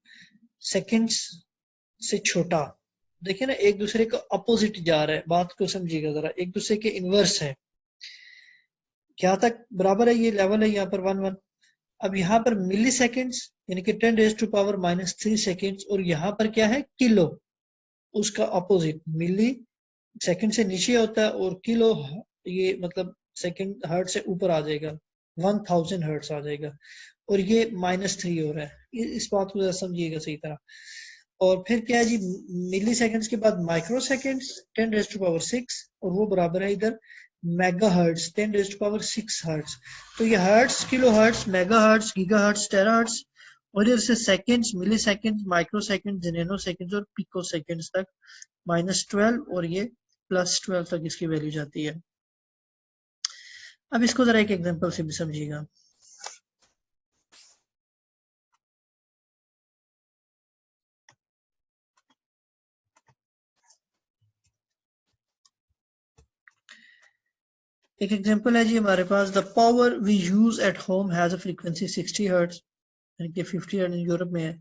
सेकेंड्स से छोटा, देखिए ना एक दूसरे का अपोजिट जा रहा है। बात को समझिएगा जरा, एक दूसरे के इनवर्स है। क्या तक बराबर है? ये लेवल है यहाँ पर 1 1। अब यहाँ पर मिली सेकेंड्स यानी कि 10⁻³ सेकेंड्स, और यहाँ पर क्या है? किलो। उसका अपोजिट मिली सेकंड से नीचे होता है, और किलो ये मतलब सेकंड हर्ट से ऊपर आ जाएगा, 1000 हर्ट्स आ जाएगा। और ये -3 हो रहा है। इस बात को जरा समझिएगा सही तरह। और फिर क्या है जी? मिली सेकेंड्स के बाद माइक्रो सेकेंड्स 10⁻6, और वो बराबर है इधर मेगा हर्ट्स 10⁻6 हर्ट्स। तो ये hertz, kilo hertz, mega hertz, giga hertz, tera hertz, और इधर से seconds, milli seconds, micro seconds, nano seconds और पिको सेकेंड्स तक -12, और ये +12 तक इसकी वैल्यू जाती है। अब इसको जरा एक एग्जांपल से भी समझिएगा। एक एग्जांपल है जी हमारे पास, the power we use at home has a frequency 60 hertz, यानी कि 50 हर्ट्ज इन यूरोप में है।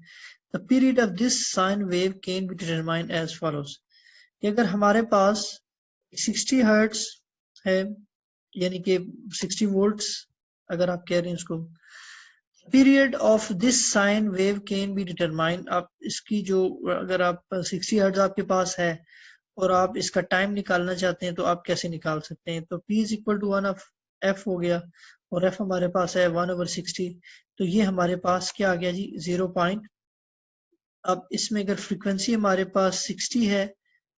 The period of this sine wave can be determined as follows. कि अगर हमारे पास 60 हर्ट्ज है, यानी कि 60 वोल्ट्स अगर आप कह रहे हैं उसको, period of this sine wave can be determined. आप इसकी जो, अगर आप 60 हर्ट्ज आपके पास है और आप इसका टाइम निकालना चाहते हैं तो आप कैसे निकाल सकते हैं? तो P is equal to 1 of F हो गया, और F हमारे पास है 1/60। तो ये हमारे पास क्या आ गया जी? 0 पॉइंट। अब इसमें अगर फ्रीक्वेंसी हमारे पास 60 है,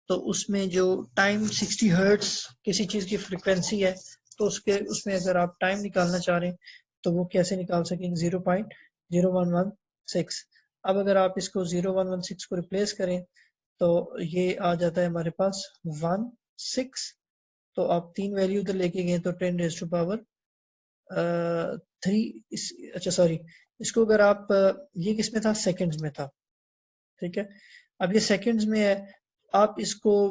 तो उसमें जो टाइम 60 हर्ट्ज किसी चीज की फ्रीक्वेंसी है, तो उसमें अगर आप टाइम निकालना चाह रहे हैं तो वो कैसे निकाल सकेंगे? 0.0116। अब अगर आप इसको 0116 को रिप्लेस करें तो ये आ जाता है हमारे पास 16। तो आप 3 वैल्यू उधर लेके गए तो 10⁻3। अच्छा सॉरी, इसको अगर आप, ये किस में था? सेकंड्स में था। ठीक है, अब ये सेकंड्स में है, आप इसको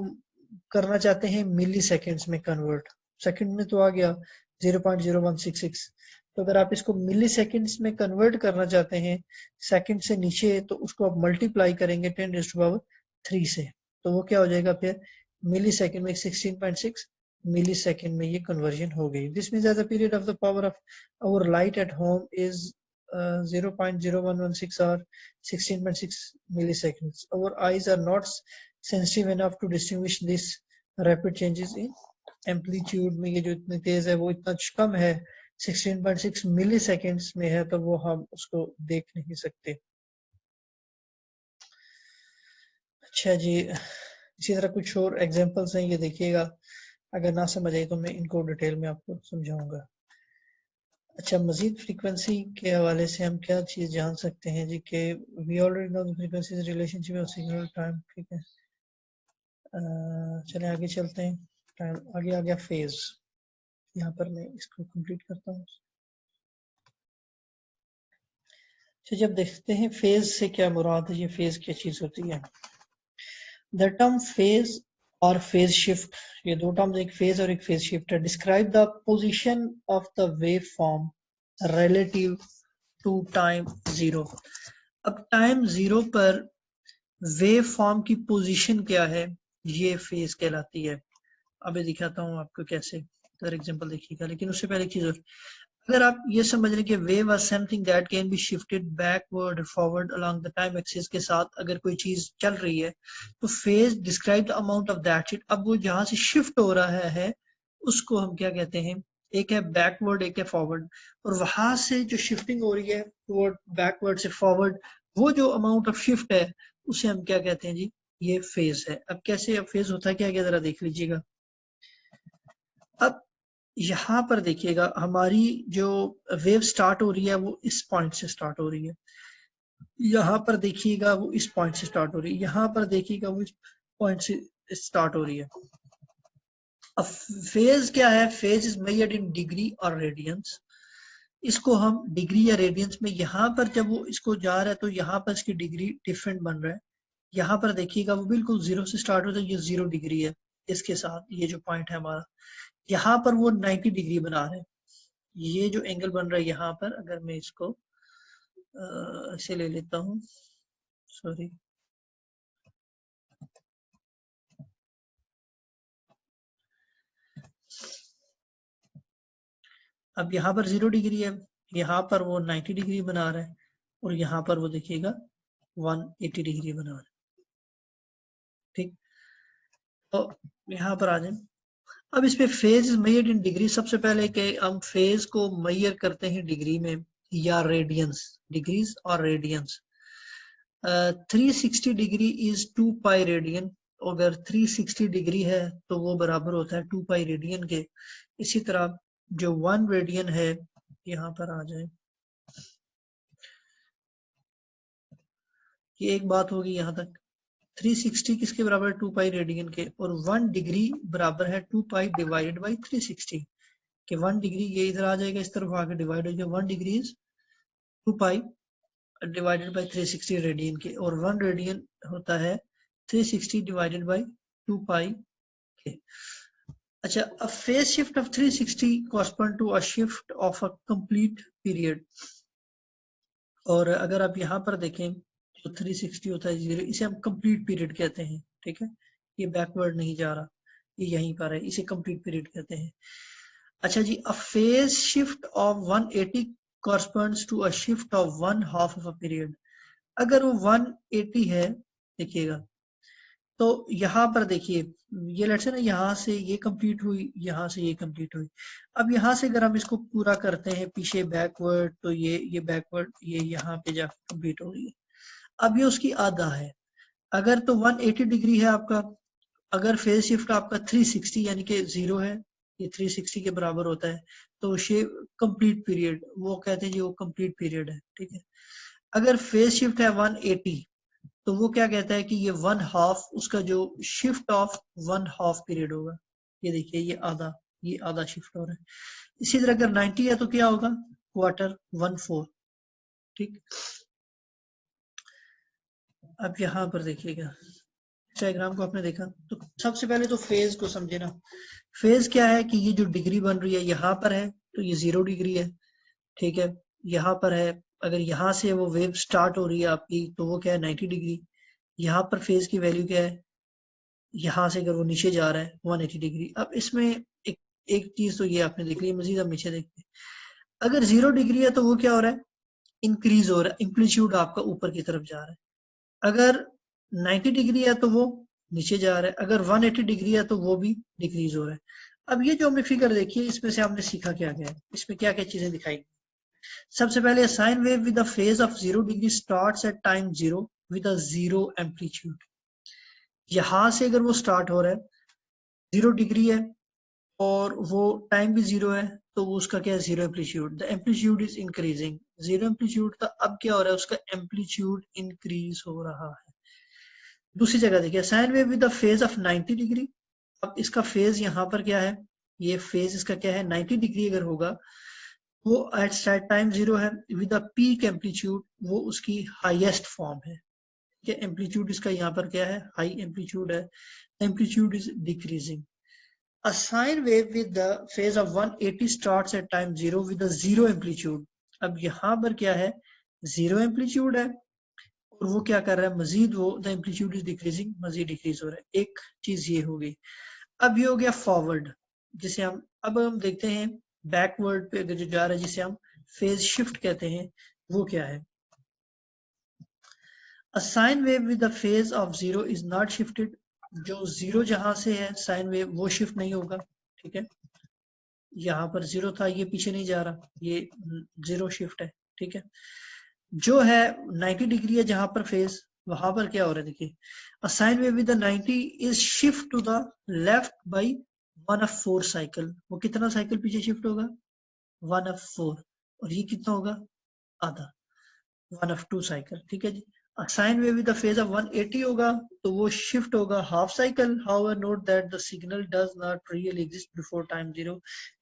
करना चाहते हैं मिली सेकंड्स में कन्वर्ट। सेकंड में तो आ गया 0.0166। तो अगर आप इसको मिली सेकेंड्स में कन्वर्ट करना चाहते हैं सेकंड से नीचे, तो उसको आप मल्टीप्लाई करेंगे 10⁻³ से, तो वो क्या हो जाएगा फिर मिली सेकेंड में 16.6 मिली सेकेंड में ये कन्वर्जन हो गई। This means the period of the power of our light at home is 0.0116 or 16.6 milliseconds. Our eyes are not sensitive enough to distinguish this rapid changes in amplitude में ये जो इतनी तेज है वो इतना कम है 16.6 मिली सेकेंड्स में है, तो वो हम उसको देख नहीं सकते। अच्छा जी, इसी तरह कुछ और एग्जांपल्स हैं, ये देखिएगा, अगर ना समझ आए तो मैं इनको डिटेल में आपको समझाऊंगा। अच्छा, मजीद फ्रीक्वेंसी के हवाले से हम क्या चीज़ जान सकते हैं जी कि we already know the frequency relationship of signal time, ठीक है। चलें आगे चलते हैं। टाइम आगे आ गया फेज, यहाँ पर मैं इसको कंप्लीट करता हूँ। अच्छा, जब देखते हैं फेज से क्या मुराद है, ये फेज क्या चीज़ होती है। द टर्म फेज और फेज शिफ्ट, ये दो टर्म्स, एक फेज और एक फेज शिफ्ट है। Describe the position of the wave form relative to time zero. अब टाइम जीरो पर वेव फॉर्म की पोजीशन क्या है, ये फेज कहलाती है। अभी दिखाता हूँ आपको कैसे, फॉर एग्जांपल देखिएगा, लेकिन उससे पहले एक चीज और, अगर आप ये समझ लें कि wave are something that can be shifted backward forward along the time axis के साथ अगर कोई चीज चल रही है, तो phase describe the amount of that shift. अब वो जहां से शिफ्ट हो रहा है उसको हम क्या कहते हैं, एक है बैकवर्ड एक है फॉरवर्ड, और वहां से जो शिफ्टिंग हो रही है बैकवर्ड से फॉरवर्ड, वो जो अमाउंट ऑफ शिफ्ट है उसे हम क्या कहते हैं जी, ये फेज है। अब कैसे, अब फेज होता है क्या, जरा देख लीजिएगा। अब यहाँ पर देखिएगा, हमारी जो वेव स्टार्ट हो रही है वो इस पॉइंट से स्टार्ट हो रही है, यहाँ पर देखिएगा वो इस पॉइंट से स्टार्ट हो रही है, यहाँ पर देखिएगा वो इस पॉइंट से स्टार्ट हो रही है। अब फेज क्या है, phase is measured in degree और रेडियंस। इसको हम डिग्री या रेडियंस में, यहाँ पर जब वो इसको जा रहा है तो यहाँ पर इसकी डिग्री डिफरेंट बन रहा है। यहाँ पर देखिएगा वो बिल्कुल जीरो से स्टार्ट होता है, ये 0 डिग्री है इसके साथ, ये जो पॉइंट है हमारा, यहाँ पर वो 90 डिग्री बना रहे हैं। ये जो एंगल बन रहा है यहाँ पर, अगर मैं इसको ऐसे ले लेता हूँ, सॉरी, अब यहाँ पर 0 डिग्री है, यहाँ पर वो 90 डिग्री बना रहा है, और यहाँ पर वो देखिएगा 180 डिग्री बना रहा है। ठीक, तो यहाँ पर आ जाए। अब इस पे phase is measured in degree. सबसे पहले कि हम फेज को मेजर करते हैं डिग्री में या रेडियंस, डिग्रीज और radians. 360 degree is 2 pi radian. अगर 360 डिग्री है तो वो बराबर होता है 2 पाई रेडियन के। इसी तरह जो 1 रेडियन है, यहाँ पर आ जाए, ये एक बात होगी यहाँ तक। 360 किसके बराबर है, 2 पाई रेडियन के, और 1 डिग्री बराबर है 2 पाई डिवाइडेड बाई 360 के। 1 डिग्री ये इधर आ जाएगा, इस तरफ आके डिवाइड हो जाएगा, 1 degree is 2 pi divided by 360 radian के, और 1 रेडियन होता है 360 डिवाइडेड बाई 2 पाई के। अच्छा, a phase shift of 360 correspond to a shift of a complete period। और अगर आप यहाँ पर देखें तो 360 होता है 0, इसे हम कंप्लीट पीरियड कहते हैं। ठीक है, ये बैकवर्ड नहीं जा रहा, ये यहीं पर है, इसे कंप्लीट पीरियड कहते हैं। अच्छा जी, a phase shift of 180 corresponds to a shift of 1/2 of a period। अगर वो 180 है, देखिएगा, तो यहाँ पर देखिए, ये लेट्स से ना, यहाँ से ये कंप्लीट हुई, यहाँ से ये कंप्लीट हुई। अब यहाँ से अगर हम इसको पूरा करते हैं पीछे बैकवर्ड, तो ये बैकवर्ड, ये यहाँ पे जाकर कंप्लीट हो रही है। अब ये उसकी आधा है। अगर तो 180 डिग्री है आपका, अगर फेज शिफ्ट आपका 360 यानी कि 0 है, ये 360 के बराबर होता है, तो ये कंप्लीट पीरियड, वो कहते हैं जी वो कंप्लीट पीरियड है। ठीक है, अगर फेज शिफ्ट है 180, तो वो क्या कहता है कि ये 1/2, उसका जो शिफ्ट ऑफ 1/2 पीरियड होगा। ये देखिए, ये आधा शिफ्ट हो रहा है। इसी तरह अगर 90 है तो क्या होगा, क्वार्टर 1/4। ठीक, अब यहाँ पर देखिएगा, डायग्राम को आपने देखा, तो सबसे पहले तो फेज को समझे ना। फेज क्या है कि ये जो डिग्री बन रही है यहाँ पर है, तो ये 0 डिग्री है। ठीक है, यहाँ पर है, अगर यहाँ से वो वेव स्टार्ट हो रही है आपकी तो वो क्या है 90 डिग्री। यहाँ पर फेज की वैल्यू क्या है, यहाँ से अगर वो नीचे जा रहा है 180 डिग्री। अब इसमें एक एक चीज तो ये आपने देख ली, मजीद हम नीचे देखते हैं। अगर 0 डिग्री है तो वो क्या हो रहा है, इंक्रीज हो रहा है, एम्पलीट्यूड आपका ऊपर की तरफ जा रहा है। अगर 90 डिग्री है तो वो नीचे जा रहा है, अगर 180 डिग्री है तो वो भी डिक्रीज हो रहा है। अब ये जो हमने फिगर देखी है इसमें से हमने सीखा क्या गया है, इसमें क्या क्या चीजें दिखाई। सबसे पहले sign wave with the phase of 0 degree starts at time 0 with a 0 amplitude. यहां से अगर वो स्टार्ट हो रहा है 0 डिग्री है और वो टाइम भी 0 है तो वो उसका क्या है 0 amplitude, the amplitude is increasing. 0 amplitude का अब क्या हो रहा है, उसका एम्पलीट्यूड इंक्रीज हो रहा है। दूसरी जगह देखिए sign wave with the phase of 90 degree. अब इसका फेज यहाँ पर क्या है, ये फेज इसका क्या है 90 डिग्री अगर होगा वो एट स्टार्ट टाइम 0 है विद अ पीक एम्पलीट्यूड, वो उसकी हाईएस्ट फॉर्म है। ठीक है, एम्पलीट्यूड इसका यहाँ पर क्या है हाई एम्पलीट्यूड है, amplitude is decreasing. A sine wave with the phase of 180 starts at time 0 with a 0 amplitude। अब यहाँ पर क्या है 0 एम्पलीट्यूड है और वो क्या कर रहा है मजीद वो द एम्पलीट्यूड इज डिक्रीजिंग, मजीद डिक्रीज हो रहा है। एक चीज ये हो गई। अब ये हो गया फॉरवर्ड, जिसे हम अब हम देखते हैं बैकवर्ड पे अगर जो जा रहा है जिसे हम फेज शिफ्ट कहते हैं, वो क्या है। A sine wave with the phase of 0 is not shifted। जो 0 जहां से है साइन वेव वो शिफ्ट नहीं होगा। ठीक है, यहाँ पर 0 था ये पीछे नहीं जा रहा, ये 0 शिफ्ट है। ठीक है, जो है 90 डिग्री है जहां पर फेज, वहां पर क्या हो रहा है देखिए, a sine wave with the 90 is shift to the left by 1/4 cycle. वो कितना साइकिल पीछे शिफ्ट होगा 1/4, और ये कितना होगा आधा 1/2 साइकिल। ठीक है जी, sine wave with the phase of 180 होगा तो वो शिफ्ट होगा half cycle. However note that the signal does not really exist before time 0।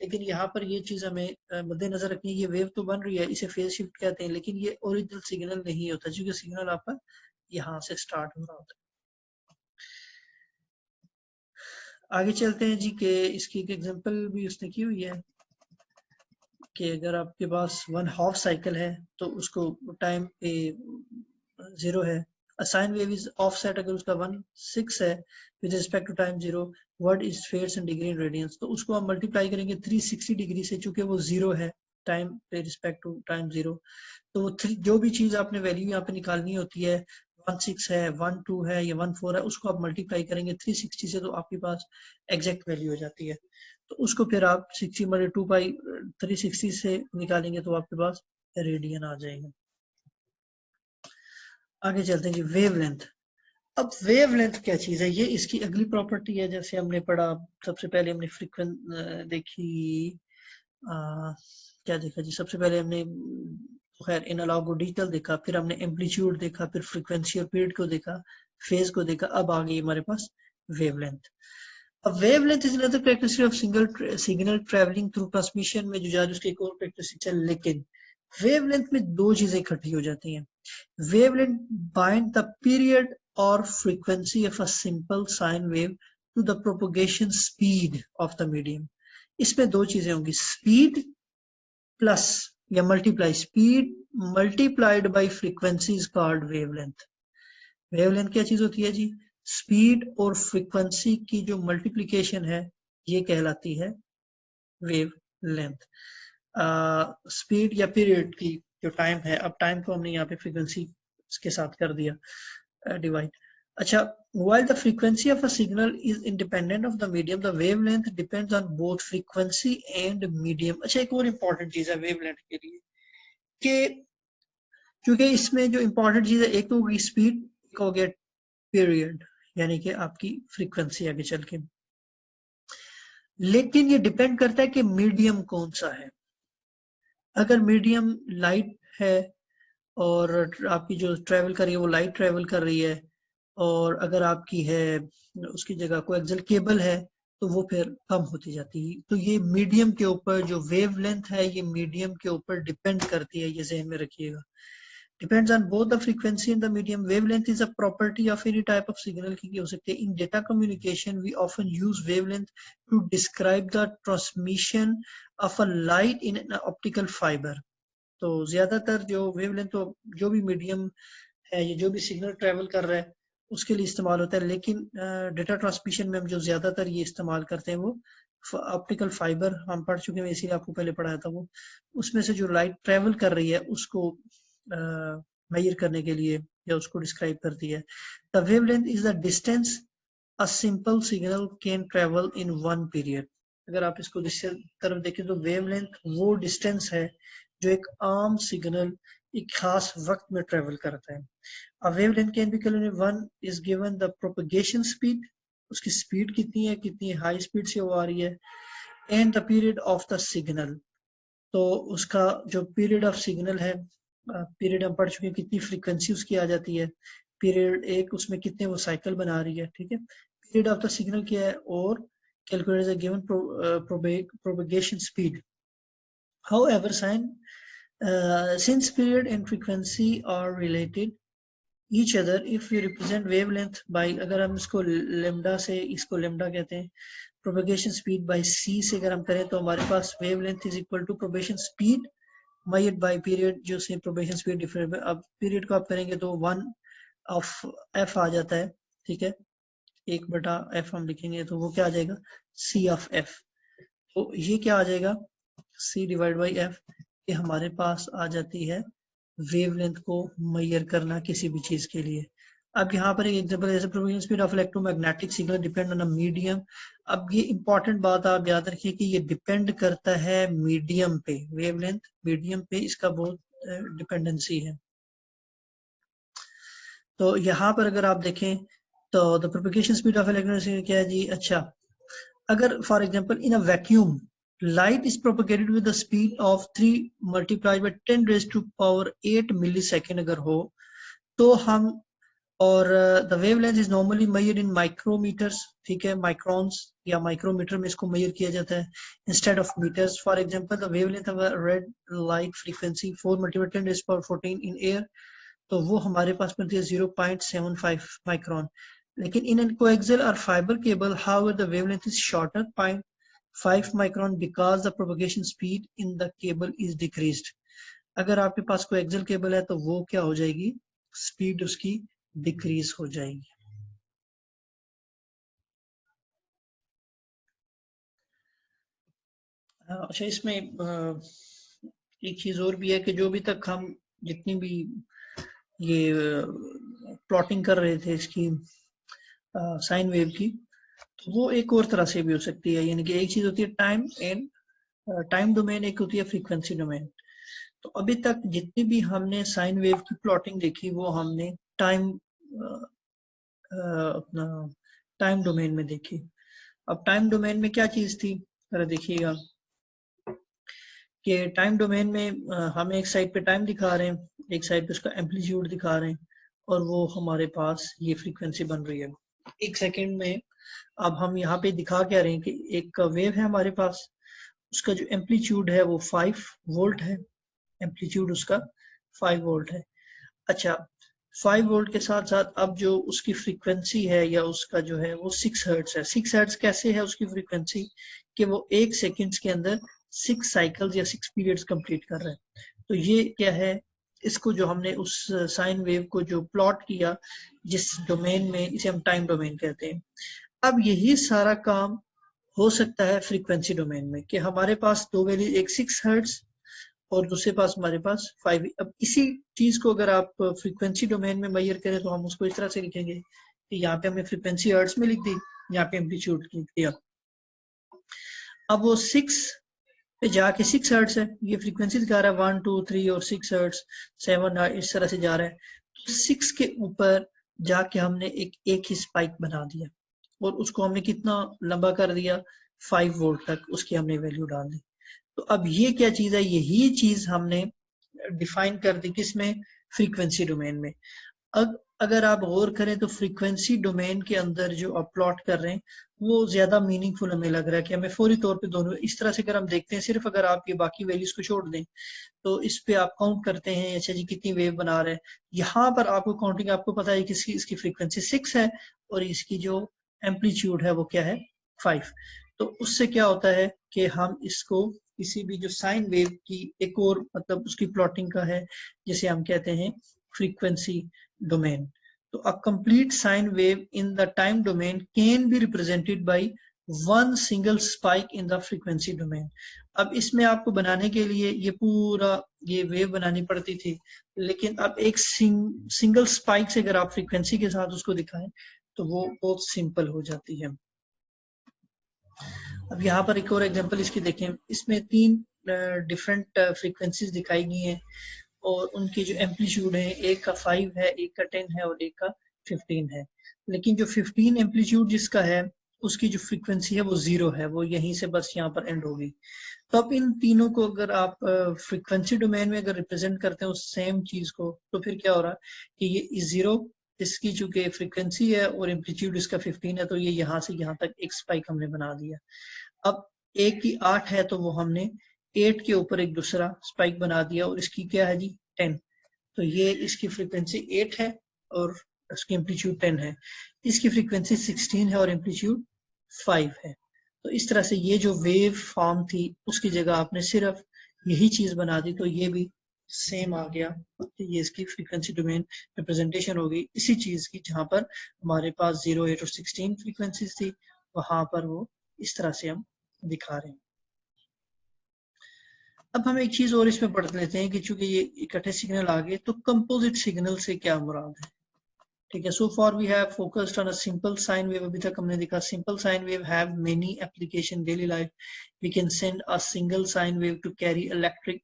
लेकिन यहाँ पर ये चीज हमें मद्देनजर रखनी है, ये वेव तो बन रही है इसे फेज शिफ्ट कहते हैं, लेकिन ये ओरिजिनल सिग्नल नहीं होता क्योंकि सिग्नल आपका यहाँ से स्टार्ट हो रहा होता है। आगे चलते हैं जी के इसकी एक एग्जांपल भी उसने की हुई है कि अगर आपके पास 1/2 साइकिल है तो उसको टाइम पे 0 है। साइन वेव इज ऑफसेट अगर उसका 1/6 है with respect to time 0, what is phase in degree in radians. तो उसको हम मल्टीप्लाई करेंगे 360 डिग्री से, चूंकि वो 0 है टाइम पे रिस्पेक्ट टू टाइम 0। तो वो जो भी चीज आपने वैल्यू यहाँ पे निकालनी होती है 1/6 है 1/2 है या 1/4 है, उसको आप मल्टीप्लाई करेंगे 360 से तो आपके पास एग्जैक्ट वैल्यू हो जाती है। तो उसको फिर आप 60/2 360 से निकालेंगे तो आपके पास रेडियन आ जाएगा। आगे चलते हैं जी वेवलेंथ। अब वेवलेंथ क्या चीज है, ये इसकी अगली प्रॉपर्टी है। जैसे हमने पढ़ा सबसे पहले हमने फ्रीक्वेंसी देखी, क्या देखा जी, सबसे पहले हमने खैर एनालॉग और डिजिटल देखा, फिर हमने एम्पलीट्यूड देखा, फिर फ्रीक्वेंसी और पीरियड को देखा, फेज को देखा, अब आ गई हमारे पास वेवलेंथ। अब wavelength is another characteristic of signal travelling through transmission में जो जाए उसकी एक और कैरेक्टरिस्टिक है। लेकिन वेवलेंथ में दो चीजें इकट्ठी हो जाती हैं। Wavelength bind the period or frequency of a simple sine wave to the propagation speed of the medium। इसमें दो चीजें होंगी, स्पीड प्लस या multiply, speed multiplied by frequency is called wavelength. Wavelength क्या चीज होती है जी, स्पीड और फ्रीक्वेंसी की जो मल्टीप्लीकेशन है ये कहलाती है वेवलेंथ। स्पीड या पीरियड की जो टाइम है, अब टाइम को हमने यहाँ पे फ्रीक्वेंसी के साथ कर दिया डिवाइड। अच्छा, while the frequency of a signal is independent of the medium, the wavelength depends on both frequency and medium। अच्छा, एक और इम्पोर्टेंट चीज है वेवलेंथ के लिए कि क्योंकि इसमें जो इम्पोर्टेंट चीज है एक तो होगी स्पीड, एक हो गया पीरियड यानी कि आपकी फ्रीक्वेंसी आगे चल के। लेकिन ये डिपेंड करता है कि मीडियम कौन सा है। अगर मीडियम लाइट है और आपकी जो ट्रेवल कर रही है वो लाइट ट्रेवल कर रही है, और अगर आपकी है उसकी जगह कोएक्सियल केबल है तो वो फिर कम होती जाती है। तो ये मीडियम के ऊपर जो वेवलेंथ है ये मीडियम के ऊपर डिपेंड करती है, ये ज़हन में रखिएगा। Depends on both the frequency and the medium। Wavelength is a property of any type of signal की हो सकती है। In data communication we often use wavelength to describe the transmission of a light in an optical fiber। तो ज्यादातर जो wavelength तो जो भी मीडियम है, ये जो भी सिग्नल ट्रेवल कर रहा है उसके लिए इस्तेमाल होता है, लेकिन डेटा ट्रांसमिशन में हम जो ज्यादातर ये इस्तेमाल करते हैं वो ऑप्टिकल फाइबर हम पढ़ चुके हैं, इसीलिए आपको पहले पढ़ाया था वो। उसमें से जो लाइट ट्रेवल कर रही है उसको मेजर करने के लिए या उसको डिस्क्राइब करती है। The wavelength is the distance a simple signal can travel in one period. अगर आप इसको दूसरी तरफ देखें तो वेवलेंथ वो डिस्टेंस है जो एक आम सिग्नल एक खास वक्त में ट्रेवल करता है। A wavelength can be calculated, one is given the propagation speed, उसकी स्पीड कितनी है, कितनी हाई स्पीड से वो आ रही है, and the period of the signal, तो उसका जो पीरियड ऑफ सिग्नल है, पीरियड हम पढ़ चुके हैं, कितनी फ्रीक्वेंसी उसकी आ जाती है, पीरियड एक उसमें कितने वो साइकिल बना रही है, ठीक है। पीरियड ऑफ द सिग्नल क्या है, और calculate the given propagation speed. However, since period and frequency are related each other, if we represent wavelength by, अगर हम इसको lambda से, इसको lambda कहते हैं, propagation speed by c से अगर हम करें तो हमारे पास wavelength is equal to propagation speed measured by period, जो से propagation speed डिफरेंट है। अब period को आप करेंगे तो 1 of f आ जाता है, ठीक है, 1/f हम लिखेंगे तो वो क्या आ जाएगा, c of f। तो ये क्या आ जाएगा, c डिवाइड बाई f, ये हमारे पास आ जाती है वेवलेंथ को मेजर करना किसी भी चीज के लिए। अब यहाँ पर एक एग्जांपल, जैसे propagation speed of electromagnetic signal depend on a medium. अब ये इंपॉर्टेंट बात आप याद रखिए कि ये डिपेंड करता है मीडियम पे, वेवलेंथ मीडियम पे इसका बहुत डिपेंडेंसी है। तो यहाँ पर अगर आप देखें तो the propagation speed of electromagnetic क्या है जी, अच्छा, अगर for example in a vacuum light is propagated with the speed of 3 multiplied by 10 raised to power 8 millisecond अगर हो तो हम, और the wavelength is normally measured in micrometres, ठीक है, माइक्रोन्स या माइक्रोमीटर में इसको मेजर किया जाता है instead of metres. For example the wavelength of red light frequency 4 multiplied 10 raised to power 14 in air, तो वो हमारे पास मिलती है 0.75 माइक्रोन। लेकिन इन एन कोएक्सियल और fibre cable however the wavelength is shorter 0.5 micron because the propagation speed in the cable is decreased. अगर आपके पास कोएक्सियल केबल है तो वो क्या हो जाएगी, स्पीड उसकी डिक्रीज हो जाएगी। अच्छा, इसमें एक चीज और भी है कि जो भी तक हम जितनी भी ये प्लॉटिंग कर रहे थे इसकी साइन वेव की, तो वो एक और तरह से भी हो सकती है, यानी कि एक चीज होती है टाइम एंड टाइम डोमेन, एक होती है फ्रीक्वेंसी डोमेन। तो अभी तक जितनी भी हमने साइन वेव की प्लॉटिंग देखी वो हमने टाइम अपना टाइम डोमेन में देखी। अब टाइम डोमेन में क्या चीज थी, जरा देखिएगा कि टाइम डोमेन में हम एक साइड पे टाइम दिखा रहे हैं, एक साइड पे उसका एम्पलीट्यूड दिखा रहे हैं, और वो हमारे पास ये फ्रीक्वेंसी बन रही है एक सेकंड में। अब हम यहाँ पे दिखा क्या रहे हैं कि एक वेव है हमारे पास, उसका जो एम्पलीट्यूड है वो 5 वोल्ट है, एम्पलीट्यूड उसका 5 वोल्ट है। अच्छा, 5 वोल्ट के साथ साथ अब जो उसकी फ्रीक्वेंसी है या उसका जो है वो 6 हर्ट्ज है। 6 हर्ट्ज कैसे है उसकी फ्रीक्वेंसी, कि वो 1 सेकंड्स के अंदर 6 साइकिल्स या 6 पीरियड्स कंप्लीट कर रहा है। तो ये क्या है, इसको जो हमने उस साइन वेव को जो प्लॉट किया जिस डोमेन में, इसे हम टाइम डोमेन कहते हैं। अब यही सारा काम हो सकता है फ्रीक्वेंसी डोमेन में, कि हमारे पास दो वैल्यू, एक 6 हर्ट्ज और दूसरे पास हमारे पास 5। अब इसी चीज को अगर आप फ्रीक्वेंसी डोमेन में मेजर करें तो हम उसको इस तरह से लिखेंगे कि यहाँ पे हमने फ्रीक्वेंसी हर्ट्ज में लिख दी, यहाँ पे एम्पलीट्यूड लिख दिया। अब वो 6 पे जाके 6 हर्ट्ज है, ये फ्रीक्वेंसी दिखा रहा है 1 2 3 और 6 हर्ट्ज 7 इस तरह से जा रहा है। तो 6 के ऊपर जाके हमने एक ही स्पाइक बना दिया और उसको हमने कितना लंबा कर दिया, 5 वोल्ट तक उसकी हमने वैल्यू डाल दी। तो अब ये क्या चीज है, यही चीज हमने डिफाइन कर दी किसमें, फ्रीक्वेंसी डोमेन में। अब अगर आप गौर करें तो फ्रीक्वेंसी डोमेन के अंदर जो आप प्लॉट कर रहे हैं वो ज्यादा मीनिंगफुल हमें लग रहा है, कि हमें फौरी तौर पे दोनों इस तरह से अगर हम देखते हैं, सिर्फ अगर आप ये बाकी वैल्यूज को छोड़ दें तो इस पे आप काउंट करते हैं, अच्छा जी कितनी वेव बना रहे हैं, यहाँ पर आपको काउंटिंग, आपको पता है कि इसकी फ्रीक्वेंसी 6 है और इसकी जो एम्पलीट्यूड है वो क्या है, 5। तो उससे क्या होता है कि हम इसको किसी भी जो साइन वेव की एक और मतलब उसकी प्लॉटिंग का है, जिसे हम कहते हैं फ्रीक्वेंसी डोमेन। तो a complete sine wave in the time domain can be represented by one single spike in the frequency domain. अब इसमें आपको बनाने के लिए ये पूरा ये वेव बनानी पड़ती थी, लेकिन अब एक सिंगल स्पाइक से अगर आप फ्रीक्वेंसी के साथ उसको दिखाएं तो वो बहुत सिंपल हो जाती है। अब यहाँ पर एक और एग्जांपल इसकी देखें, इसमें 3 डिफरेंट फ्रीक्वेंसीज दिखाई गई हैं और उनकी जो एम्पलीट्यूड है, एक का 5 है, एक का 10 है और एक का 15 है। लेकिन जो 15 एम्पलीट्यूड जिसका है उसकी जो फ्रीक्वेंसी है वो 0 है, वो यहीं से बस यहाँ पर एंड होगी। तो अब इन तीनों को अगर आप फ्रीक्वेंसी डोमेन में अगर रिप्रेजेंट करते हैं उस सेम चीज को, तो फिर क्या हो रहा है कि ये 0 इसकी चूंकि फ्रीक्वेंसी है और एम्पलीट्यूड इसका 15 है, तो ये यहाँ से यहाँ तक एक स्पाइक हमने बना दिया। अब एक की 8 है तो वो हमने 8 के ऊपर एक दूसरा स्पाइक बना दिया और इसकी क्या है जी 10। तो ये इसकी फ्रीक्वेंसी 8 है और इसकी एम्पलीट्यूड 10 है। इसकी फ्रीक्वेंसी 16 है और एम्पलीट्यूड 5 है। तो इस तरह से ये जो वेव फॉर्म थी उसकी जगह आपने सिर्फ यही चीज बना दी, तो ये भी सेम आ गया। ये इसकी फ्रीक्वेंसी डोमेन रिप्रेजेंटेशन होगी इसी चीज की, जहां पर हमारे पास 0, 8 और 16 फ्रीक्वेंसीज थी, वहां पर वो इस तरह से हम दिखा रहे हैं। अब हम एक चीज और इसमें पढ़ लेते हैं कि चूंकि ये इकट्ठे सिग्नल आ गए, तो कंपोजिट सिग्नल से क्या मुराद है। ठीक है, so for we have focused on a simple sine wave. अभी तक हमने देखा simple sine wave have many application daily life. We can send a single sine wave to carry electric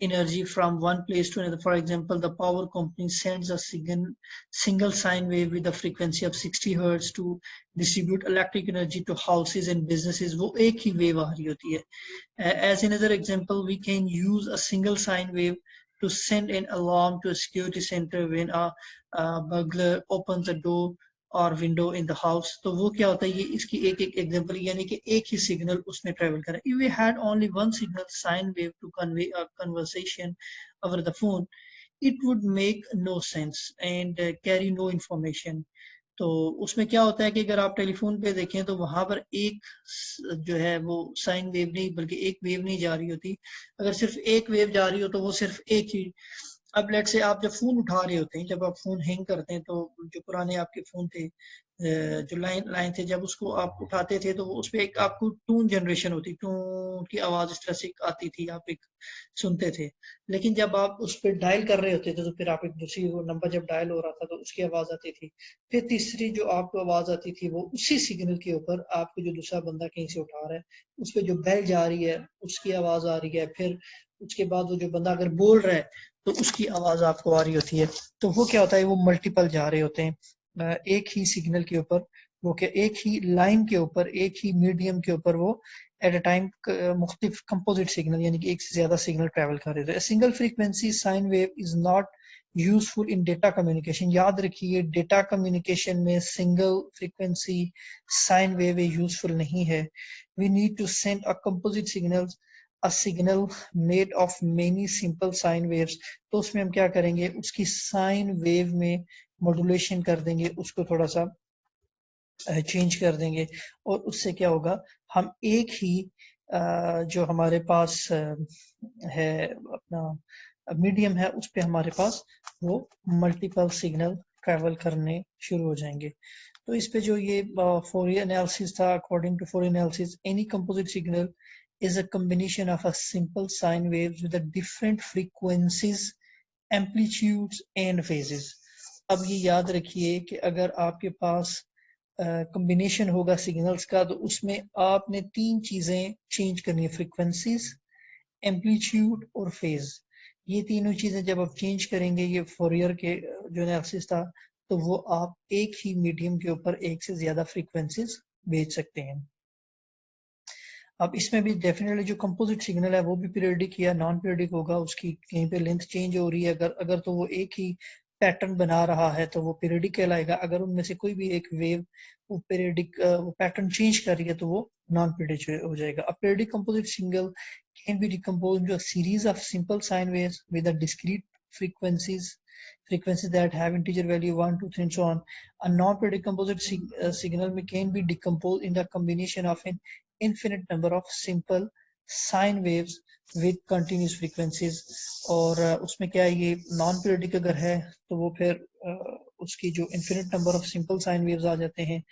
energy from one place to another. For example, the power company sends a single sine wave with a frequency of 60 hertz to distribute electric energy to houses and businesses. वो एक ही wave आ रही होती है। As another example, we can use a single sine wave to send an alarm to a security center when a burglar opens a door और window in the house. तो वो क्या होता है, ये इसकी एक एक एग्जांपल, यानी कि एक ही सिग्नल उसमें ट्रेवल कर रहा है। If we had only one signal sine wave to convey a conversation over the phone, it would make no sense and carry no information. तो उसमें क्या होता है कि अगर आप टेलीफोन पे देखें तो वहां पर एक जो है वो साइन वेव नहीं बल्कि एक वेव नहीं जा रही होती। अगर सिर्फ एक वेव जा रही हो तो वो सिर्फ एक ही। अब लेट से आप जब फोन उठा रहे होते हैं, जब आप फोन हैंग करते हैं, तो जो पुराने आपके फोन थे जो लाइन लाइन थे, जब उसको आप उठाते थे तो उस पर एक आपको टून जनरेशन होती, टून की आवाज इस तरह से आती थी, आप एक सुनते थे। लेकिन जब आप उस पर डायल कर रहे होते थे तो फिर आप एक दूसरी नंबर जब डायल हो रहा था तो उसकी आवाज आती थी। फिर तीसरी जो आपको आवाज आती थी वो उसी सिग्नल के ऊपर आपको जो दूसरा बंदा कहीं से उठा रहा है उस पर जो बेल जा रही है उसकी आवाज आ रही है। फिर उसके बाद वो जो बंदा अगर बोल रहा है तो उसकी आवाज आपको आ रही होती है। तो वो क्या होता है, वो मल्टीपल जा रहे होते हैं एक ही सिग्नल के ऊपर, वो क्या एक ही लाइन के ऊपर, एक ही मीडियम के ऊपर वो एट अ टाइम मुख्तलिफ कंपोजिट सिग्नल यानी कि एक से ज्यादा सिग्नल ट्रेवल कर रहे थे। Single frequency sine wave is not useful in data communication. याद रखिए डेटा कम्युनिकेशन में single frequency sine wave useful नहीं है। We need to send a composite signal, a signal made of many simple sine waves। तो उसमें हम क्या करेंगे, उसकी साइन वेव में मॉड्यूलेशन कर देंगे, उसको थोड़ा सा चेंज कर देंगे और उससे क्या होगा, हम एक ही जो हमारे पास है अपना मीडियम है उस पे हमारे पास वो मल्टीपल सिग्नल ट्रेवल करने शुरू हो जाएंगे। तो इस पे जो ये फोरियर एनालिसिस था, according to Fourier analysis any composite signal is a combination of a simple sine waves with a different frequencies, amplitudes and phases। अब ये याद रखिए कि अगर आपके पास कॉम्बिनेशन होगा सिग्नल्स का तो उसमें आपने 3 चीजें चेंज करनी है, फ्रीक्वेंसीज, एम्पलीट्यूड और फेज। ये तीनों चीजें जब आप चेंज करेंगे, ये फोरियर के जो एनालिसिस था, तो वो आप एक ही मीडियम के ऊपर एक से ज्यादा फ्रीक्वेंसीज भेज सकते हैं। अब इसमें भी डेफिनेटली जो कंपोजिट सिग्नल है वो भी पीरियडिक या नॉन पीरियडिक होगा, उसकी कहीं पे लेंथ चेंज हो रही है, अगर तो वो एक ही पैटर्न बना रहा है तो वो पीरियडिक कहलाएगा। अगर उनमें से कोई भी एक वेव वो पीरियडिक वो पैटर्न चेंज कर रही है तो वो नॉन पीरियडिक हो जाएगा। A periodic composite signal can be decomposed into a series of simple sine waves with a discrete frequencies that have integer value 1, 2, 3 and so on. A non-periodic composite signal can be decomposed in the combination of an infinite number of simple sign waves with continuous frequencies. और उसमें क्या है, ये non periodic अगर है तो वो फिर उसकी जो infinite number of simple sine waves आ जाते हैं।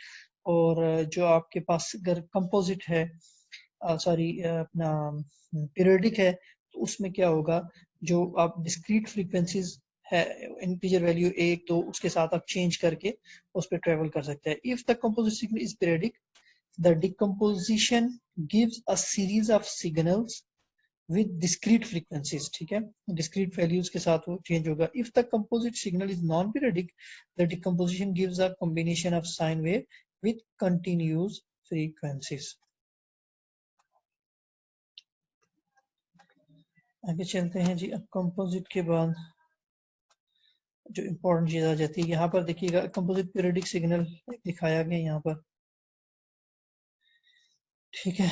और जो आपके पास अगर कंपोजिट है, सॉरी अपना पीरियडिक है, तो उसमें क्या होगा, जो आप डिस्क्रीट फ्रीक्वेंसीज है, इंटीजर वैल्यू 1 2 उसके साथ आप चेंज करके उस पर ट्रेवल कर सकते हैं। If the composite signal is periodic, the decomposition gives a series of signals with discrete frequencies, ठीक है, discrete values के साथ वो change होगा। If the composite signal is non-periodic, the decomposition gives a combination of sine wave with continuous frequencies। आगे चलते हैं जी। अब कंपोजिट के बाद जो इम्पोर्टेंट चीज आ जाती है, यहाँ पर देखिएगा कंपोजिट पीरियडिक सिग्नल दिखाया गया यहाँ पर, ठीक है।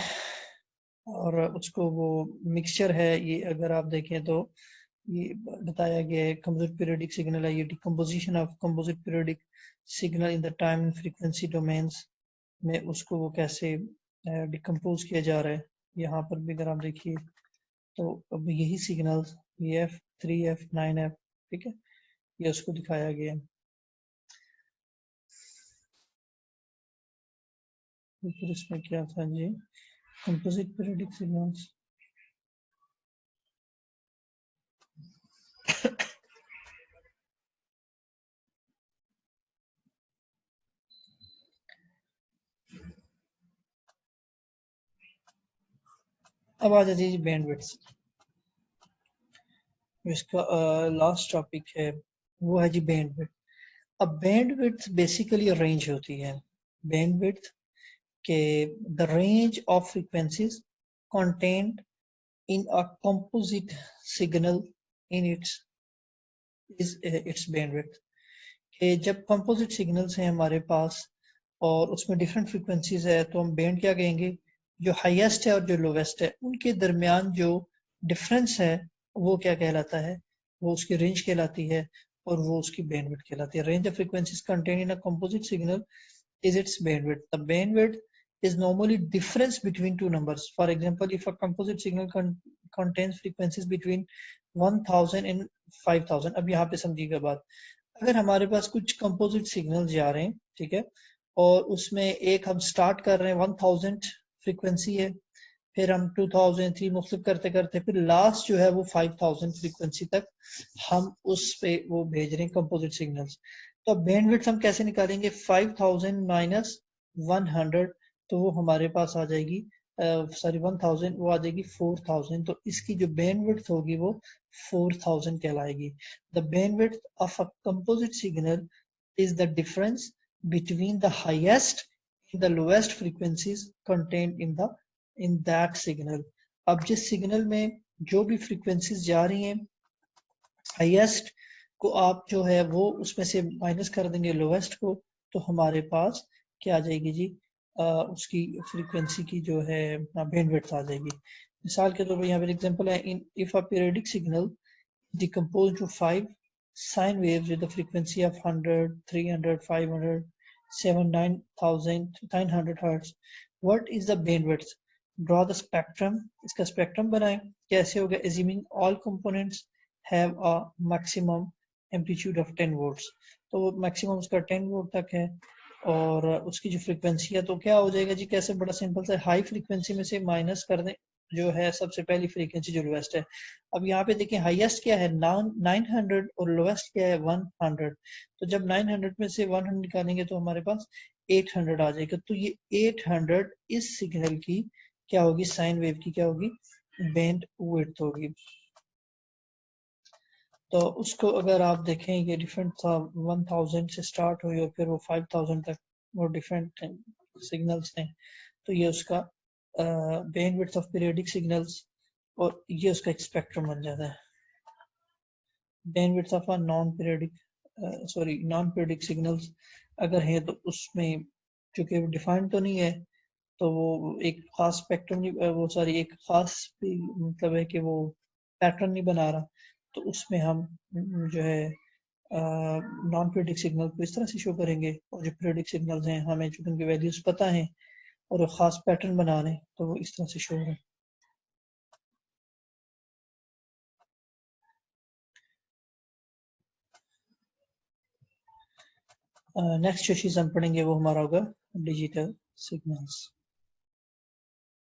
और उसको वो मिक्सचर है ये, अगर आप देखें तो ये बताया गया है कंपोजिट पीरियडिक सिग्नल है, ये decomposition of composite periodic signal in the time and frequency domains में उसको वो कैसे डिकम्पोज किया जा रहा है। यहाँ पर भी अगर आप देखिए तो अब यही सिग्नल ये एफ 3F 9F, ठीक है, ये उसको दिखाया गया है। फिर इसमें क्या था जी, कंपोजिट पीरियडिक सिग्नल्स। अब आ जाती है बैंडविड्थ। इसका लास्ट टॉपिक है वो है जी बैंडविड्थ। अब बैंडविड्थ बेसिकली रेंज होती है। बैंडविड्थ के the range of frequencies contained in a composite signal in its bandwidth। कि जब कंपोजिट सिग्नल्स हैं हमारे पास और उसमें डिफरेंट फ्रीक्वेंसीज है, तो हम बैंड क्या कहेंगे, जो हाईएस्ट है और जो लोवेस्ट है उनके दरमियान जो डिफरेंस है वो क्या कहलाता है, वो उसकी रेंज कहलाती है और वो उसकी बैंडविड्थ कहलाती है। Range of frequencies contain in a composite signal is its bandwidth. The bandwidth is normally difference between two numbers. For example, if a composite signal contains frequencies between 1000 and 5000, अब यहाँ पे समझिएगा बात, अगर हमारे पास कुछ कंपोजिट सिग्नल्स जा रहे हैं, ठीक है, और उसमें एक हम स्टार्ट कर रहे हैं 1000 फ्रीक्वेंसी है, फिर हम 2000 3 मुख्तलिफ करते करते फिर लास्ट जो है वो 5000 फ्रीक्वेंसी तक हम उस पे वो भेज रहे हैं कंपोजिट सिग्नल्स। तो बैंडविड्थ हम कैसे निकालेंगे, 5000 माइनस 100, तो वो हमारे पास आ जाएगी, सॉरी 1000, वो आ जाएगी 4000, तो इसकी जो बैंडविड्थ होगी वो 4000 कहलाएगी। The bandwidth of a composite signal is the difference between the highest and the lowest frequencies contained in that signal। अब जिस सिग्नल में जो भी फ्रीक्वेंसीज जा रही हैं, हाईएस्ट को आप जो है वो उसमें से माइनस कर देंगे लोवेस्ट को, तो हमारे पास क्या आ जाएगी जी, उसकी फ्रीक्वेंसी की जो है बैंडविड्थ आ जाएगी। मिसाल के तौर पर यहाँ पर एग्जांपल है, in if a periodic signal decomposed to 5 sine waves with a frequency of 100 300 500 7 9000 900 hertz, what is the bandwidth? Draw the spectrum। इसका स्पेक्ट्रम बनाएं। कैसे होगा, assuming all components have a maximum amplitude of 10 volts, तो वो maximum उसका 10 volt तक है और उसकी जो फ्रीक्वेंसी है, तो क्या हो जाएगा जी, कैसे, बड़ा सिंपल सा, हाई फ्रीक्वेंसी में से माइनस कर दें जो है सबसे पहली फ्रीक्वेंसी जो लोवेस्ट है। अब यहाँ पे देखें हाईएस्ट क्या है 900 और लोवेस्ट क्या है 100, तो जब 900 में से 100 निकालेंगे तो हमारे पास 800 आ जाएगा। तो ये 800 इस सिग्नल की क्या होगी, साइन वेव की क्या होगी, बैंड विड्थ होगी। तो उसको अगर आप देखें, ये डिफरेंट था, 1000 से स्टार्ट हुई और फिर वो 5000 तक वो डिफरेंट सिग्नल्स थे, तो ये उसका बैंडविड्थ ऑफ पीरियडिक सिग्नल्स, और ये उसका एक स्पेक्ट्रम बन जाता है। Bandwidth of a non periodic signals अगर है तो उसमें चूंकि डिफाइंड तो नहीं है, तो वो एक खास स्पेक्ट्रम नहीं, वो सॉरी एक खास मतलब है कि वो पैटर्न नहीं बना रहा, तो उसमें हम जो है नॉन पीरियडिक सिग्नल को इस तरह से शो करेंगे, और जो पीरियडिक सिग्नल्स हैं हमें चूंकि उनकी वैल्यूज पता है और वो खास पैटर्न बना रहे हैं, तो वो इस तरह से शो हो रहे हैं। नेक्स्ट जो चीज हम पढ़ेंगे वो हमारा होगा डिजिटल सिग्नल्स।